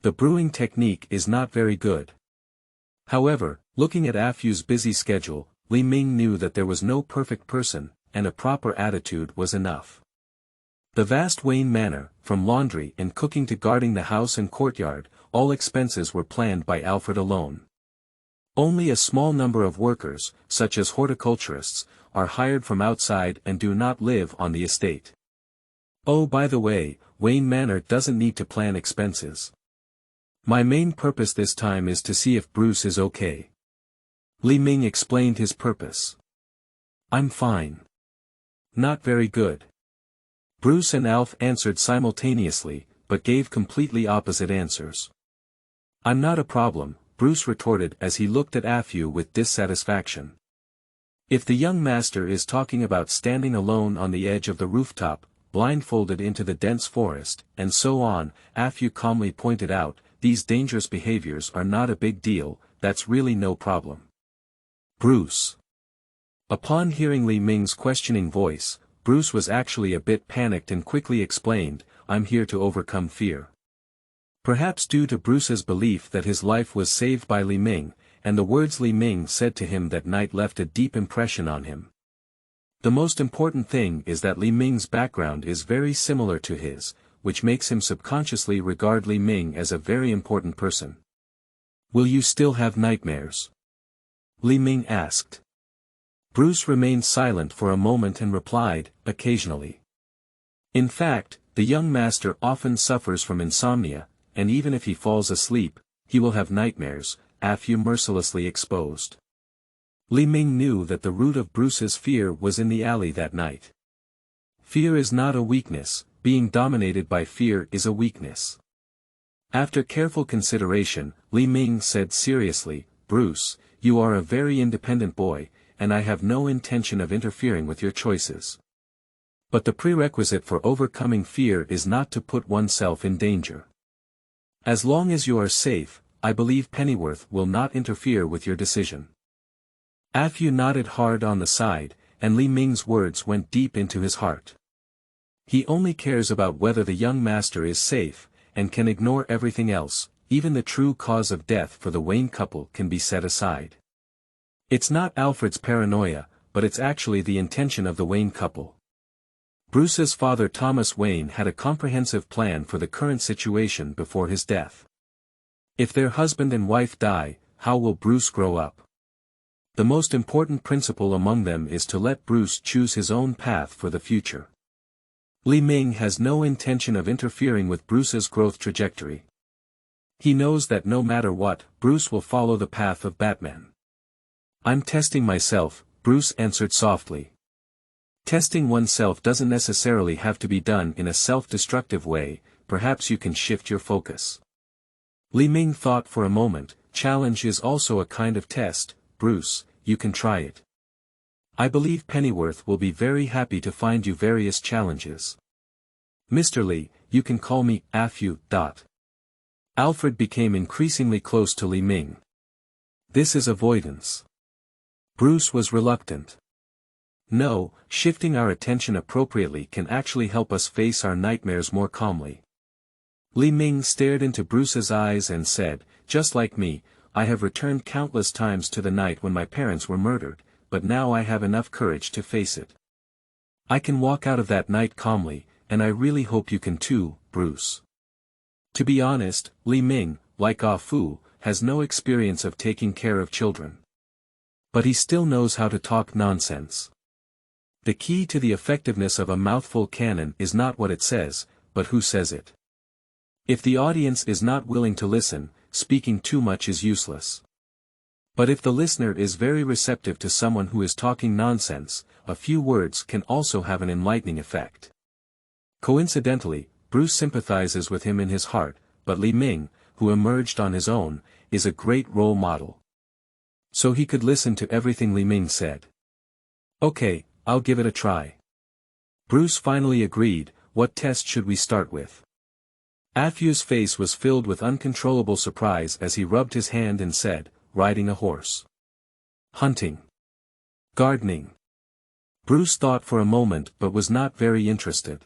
The brewing technique is not very good. However, looking at Afu's busy schedule, Li Ming knew that there was no perfect person, and a proper attitude was enough. The vast Wayne Manor, from laundry and cooking to guarding the house and courtyard, all expenses were planned by Alfred alone. Only a small number of workers, such as horticulturists, are hired from outside and do not live on the estate. Oh, by the way, Wayne Manor doesn't need to plan expenses. My main purpose this time is to see if Bruce is okay. Li Ming explained his purpose. I'm fine. Not very good. Bruce and Alf answered simultaneously, but gave completely opposite answers. I'm not a problem, Bruce retorted as he looked at Afu with dissatisfaction. If the young master is talking about standing alone on the edge of the rooftop, blindfolded into the dense forest, and so on, Afu calmly pointed out, these dangerous behaviors are not a big deal, that's really no problem. Bruce. Upon hearing Li Ming's questioning voice, Bruce was actually a bit panicked and quickly explained, "I'm here to overcome fear." Perhaps due to Bruce's belief that his life was saved by Li Ming, and the words Li Ming said to him that night left a deep impression on him. The most important thing is that Li Ming's background is very similar to his, which makes him subconsciously regard Li Ming as a very important person. "Will you still have nightmares?" Li Ming asked. Bruce remained silent for a moment and replied, "Occasionally." In fact, the young master often suffers from insomnia, and even if he falls asleep, he will have nightmares, Afyu mercilessly exposed. Li Ming knew that the root of Bruce's fear was in the alley that night. Fear is not a weakness, being dominated by fear is a weakness. After careful consideration, Li Ming said seriously, "Bruce, you are a very independent boy, and I have no intention of interfering with your choices. But the prerequisite for overcoming fear is not to put oneself in danger. As long as you are safe, I believe Pennyworth will not interfere with your decision." Afyu nodded hard on the side, and Li Ming's words went deep into his heart. He only cares about whether the young master is safe, and can ignore everything else. Even the true cause of death for the Wayne couple can be set aside. It's not Alfred's paranoia, but it's actually the intention of the Wayne couple. Bruce's father Thomas Wayne had a comprehensive plan for the current situation before his death. If their husband and wife die, how will Bruce grow up? The most important principle among them is to let Bruce choose his own path for the future. Li Ming has no intention of interfering with Bruce's growth trajectory. He knows that no matter what, Bruce will follow the path of Batman. "I'm testing myself," Bruce answered softly. Testing oneself doesn't necessarily have to be done in a self-destructive way, perhaps you can shift your focus. Li Ming thought for a moment, challenge is also a kind of test. "Bruce, you can try it. I believe Pennyworth will be very happy to find you various challenges. Mr. Li, you can call me Afyu. Alfred became increasingly close to Li Ming. "This is avoidance." Bruce was reluctant. "No, shifting our attention appropriately can actually help us face our nightmares more calmly." Li Ming stared into Bruce's eyes and said, "Just like me, I have returned countless times to the night when my parents were murdered, but now I have enough courage to face it. I can walk out of that night calmly, and I really hope you can too, Bruce." To be honest, Li Ming, like Ah Fu, has no experience of taking care of children. But he still knows how to talk nonsense. The key to the effectiveness of a mouthful cannon is not what it says, but who says it. If the audience is not willing to listen, speaking too much is useless. But if the listener is very receptive to someone who is talking nonsense, a few words can also have an enlightening effect. Coincidentally, Bruce sympathizes with him in his heart, but Li Ming, who emerged on his own, is a great role model. So he could listen to everything Li Ming said. "Okay, I'll give it a try." Bruce finally agreed. "What test should we start with?" Afyu's face was filled with uncontrollable surprise as he rubbed his hand and said, "Riding a horse. Hunting. Gardening." Bruce thought for a moment but was not very interested.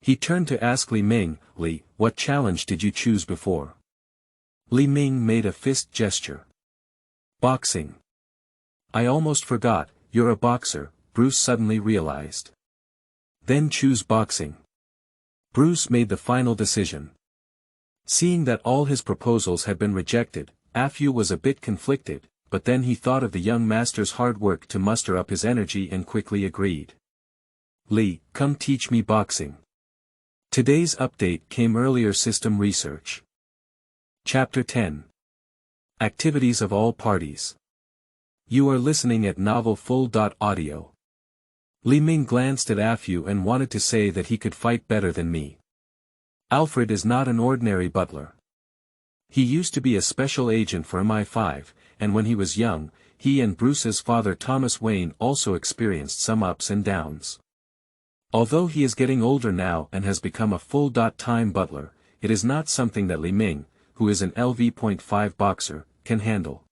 He turned to ask Li Ming, "Li, what challenge did you choose before?" Li Ming made a fist gesture. "Boxing." "I almost forgot, you're a boxer," Bruce suddenly realized. "Then choose boxing." Bruce made the final decision. Seeing that all his proposals had been rejected, Afyu was a bit conflicted, but then he thought of the young master's hard work to muster up his energy and quickly agreed. "Li, come teach me boxing." Today's update came earlier. System research. Chapter 10. Activities of all parties. You are listening at novel full.audio. Li Ming glanced at Afyu and wanted to say that he could fight better than me. Alfred is not an ordinary butler. He used to be a special agent for MI5, and when he was young, he and Bruce's father Thomas Wayne also experienced some ups and downs. Although he is getting older now and has become a full-time butler, it is not something that Li Ming, who is an LV.5 boxer, can handle.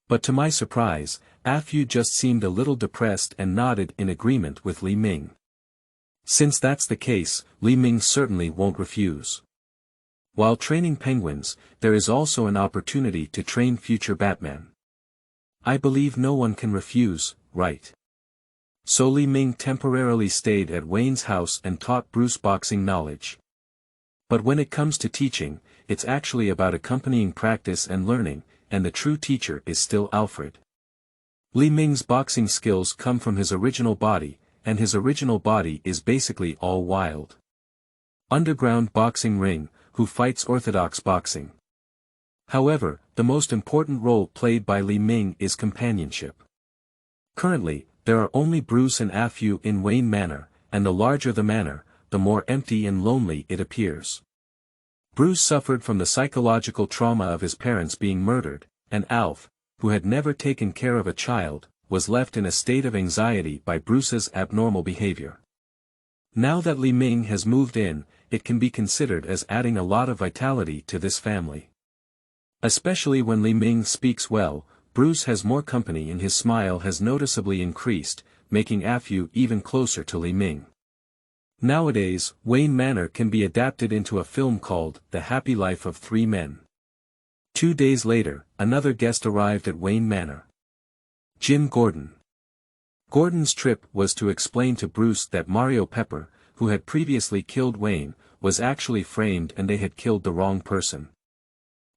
But to my surprise, Afu just seemed a little depressed and nodded in agreement with Li Ming. Since that's the case, Li Ming certainly won't refuse. While training penguins, there is also an opportunity to train future Batman. I believe no one can refuse, right? So Li Ming temporarily stayed at Wayne's house and taught Bruce boxing knowledge. But when it comes to teaching, it's actually about accompanying practice and learning, and the true teacher is still Alfred. Li Ming's boxing skills come from his original body, and his original body is basically all wild. Underground boxing ring, who fights orthodox boxing. However, the most important role played by Li Ming is companionship. Currently, there are only Bruce and Afu in Wayne Manor, and the larger the manor, the more empty and lonely it appears. Bruce suffered from the psychological trauma of his parents being murdered, and Alf, who had never taken care of a child, was left in a state of anxiety by Bruce's abnormal behavior. Now that Li Ming has moved in, it can be considered as adding a lot of vitality to this family. Especially when Li Ming speaks well, Bruce has more company and his smile has noticeably increased, making Afu even closer to Li Ming. Nowadays, Wayne Manor can be adapted into a film called The Happy Life of Three Men. 2 days later, another guest arrived at Wayne Manor. Jim Gordon. Gordon's trip was to explain to Bruce that Mario Pepper, who had previously killed Wayne, was actually framed and they had killed the wrong person.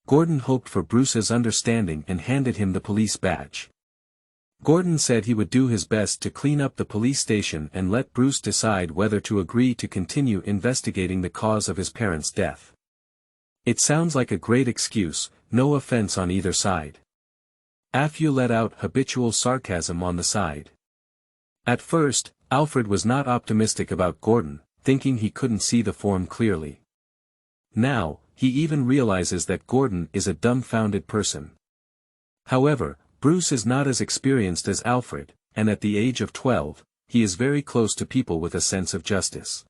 Gordon hoped for Bruce's understanding and handed him the police badge. Gordon said he would do his best to clean up the police station and let Bruce decide whether to agree to continue investigating the cause of his parents' death. It sounds like a great excuse, no offense on either side. Afu let out habitual sarcasm on the side. At first, Alfred was not optimistic about Gordon, thinking he couldn't see the form clearly. Now, he even realizes that Gordon is a dumbfounded person. However, Bruce is not as experienced as Alfred, and at the age of 12, he is very close to people with a sense of justice.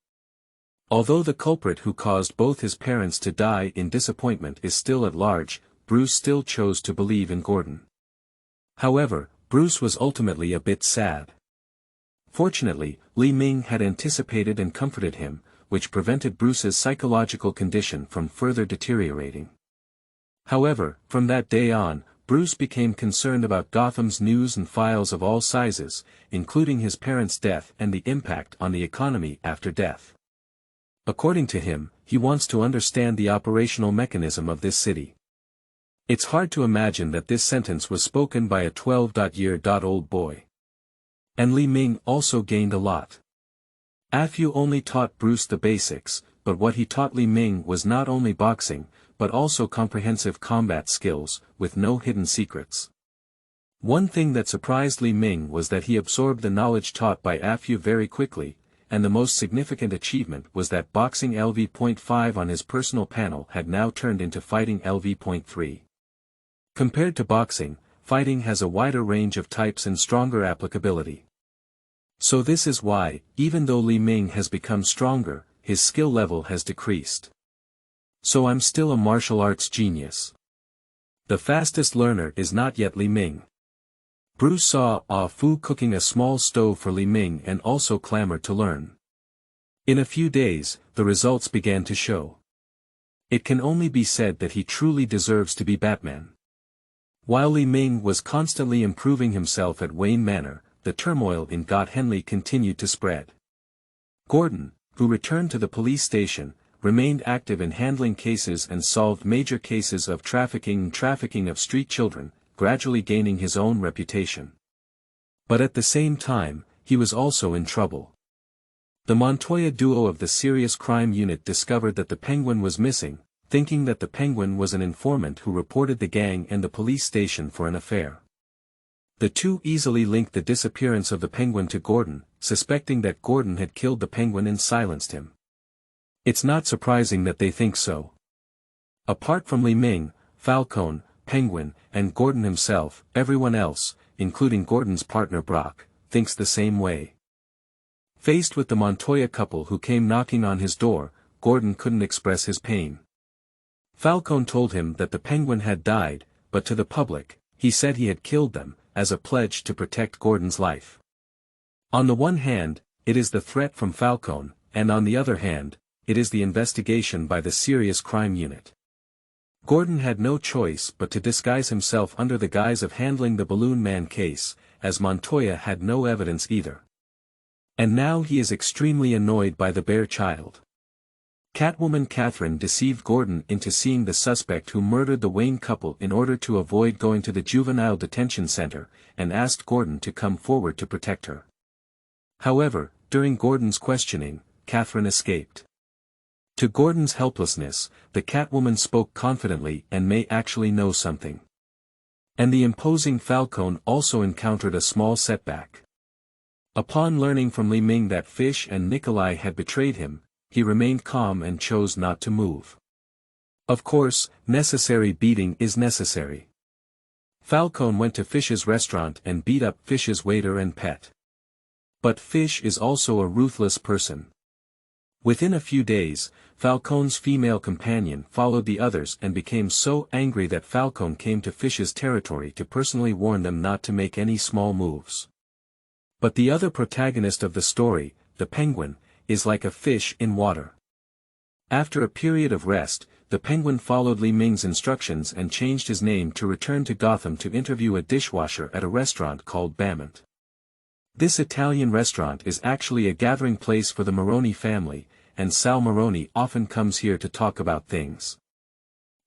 Although the culprit who caused both his parents to die in disappointment is still at large, Bruce still chose to believe in Gordon. However, Bruce was ultimately a bit sad. Fortunately, Li Ming had anticipated and comforted him, which prevented Bruce's psychological condition from further deteriorating. However, from that day on, Bruce became concerned about Gotham's news and files of all sizes, including his parents' death and the impact on the economy after death. According to him, he wants to understand the operational mechanism of this city. It's hard to imagine that this sentence was spoken by a 12-year-old boy. And Li Ming also gained a lot. Afu only taught Bruce the basics, but what he taught Li Ming was not only boxing, but also comprehensive combat skills, with no hidden secrets. One thing that surprised Li Ming was that he absorbed the knowledge taught by Afu very quickly, and the most significant achievement was that boxing LV.5 on his personal panel had now turned into fighting LV.3. Compared to boxing, fighting has a wider range of types and stronger applicability. So this is why, even though Li Ming has become stronger, his skill level has decreased. So I'm still a martial arts genius. The fastest learner is not yet Li Ming. Bruce saw Afu cooking a small stove for Li Ming and also clamored to learn. In a few days, the results began to show. It can only be said that he truly deserves to be Batman. While Li Ming was constantly improving himself at Wayne Manor, the turmoil in Gotham continued to spread. Gordon, who returned to the police station, remained active in handling cases and solved major cases of trafficking of street children, gradually gaining his own reputation. But at the same time, he was also in trouble. The Montoya duo of the Serious Crime Unit discovered that the Penguin was missing, thinking that the Penguin was an informant who reported the gang and the police station for an affair. The two easily linked the disappearance of the Penguin to Gordon, suspecting that Gordon had killed the Penguin and silenced him. It's not surprising that they think so. Apart from Li Ming, Falcone, Penguin, and Gordon himself, everyone else, including Gordon's partner Brock, thinks the same way. Faced with the Montoya couple who came knocking on his door, Gordon couldn't express his pain. Falcone told him that the Penguin had died, but to the public, he said he had killed them, as a pledge to protect Gordon's life. On the one hand, it is the threat from Falcone, and on the other hand, it is the investigation by the Serious Crime Unit. Gordon had no choice but to disguise himself under the guise of handling the Balloon Man case, as Montoya had no evidence either. And now he is extremely annoyed by the bear child. Catwoman Catherine deceived Gordon into seeing the suspect who murdered the Wayne couple in order to avoid going to the juvenile detention center, and asked Gordon to come forward to protect her. However, during Gordon's questioning, Catherine escaped. To Gordon's helplessness, the Catwoman spoke confidently and may actually know something. And the imposing Falcone also encountered a small setback. Upon learning from Li Ming that Fish and Nikolai had betrayed him, he remained calm and chose not to move. Of course, necessary beating is necessary. Falcone went to Fish's restaurant and beat up Fish's waiter and pet. But Fish is also a ruthless person. Within a few days, Falcone's female companion followed the others and became so angry that Falcone came to Fish's territory to personally warn them not to make any small moves. But the other protagonist of the story, the Penguin, is like a fish in water. After a period of rest, the Penguin followed Li Ming's instructions and changed his name to return to Gotham to interview a dishwasher at a restaurant called Bamont. This Italian restaurant is actually a gathering place for the Maroni family, and Sal Maroni often comes here to talk about things.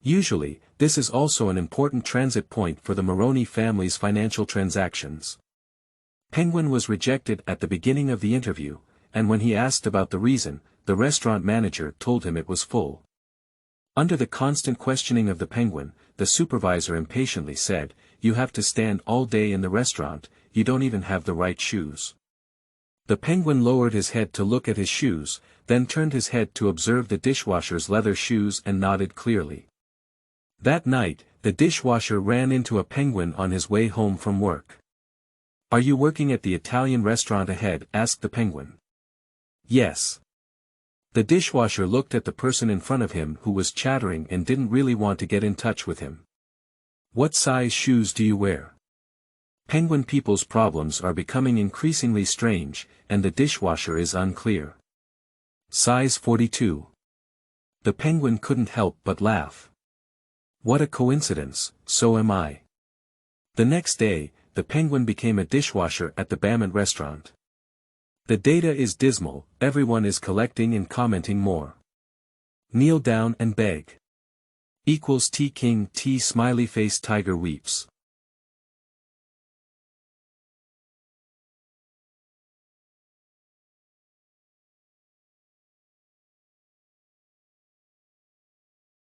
Usually, this is also an important transit point for the Maroni family's financial transactions. Penguin was rejected at the beginning of the interview, and when he asked about the reason, the restaurant manager told him it was full. Under the constant questioning of the Penguin, the supervisor impatiently said, "You have to stand all day in the restaurant, you don't even have the right shoes." The Penguin lowered his head to look at his shoes, then turned his head to observe the dishwasher's leather shoes and nodded clearly. That night, the dishwasher ran into a Penguin on his way home from work. "Are you working at the Italian restaurant ahead?" asked the Penguin. "Yes." The dishwasher looked at the person in front of him who was chattering and didn't really want to get in touch with him. "What size shoes do you wear?" Penguin people's problems are becoming increasingly strange, and the dishwasher is unclear. "Size 42. The Penguin couldn't help but laugh. "What a coincidence, so am I." The next day, the Penguin became a dishwasher at the Bamont restaurant. The data is dismal, everyone is collecting and commenting more. "Kneel down and beg. Equals T King T smiley face tiger weeps."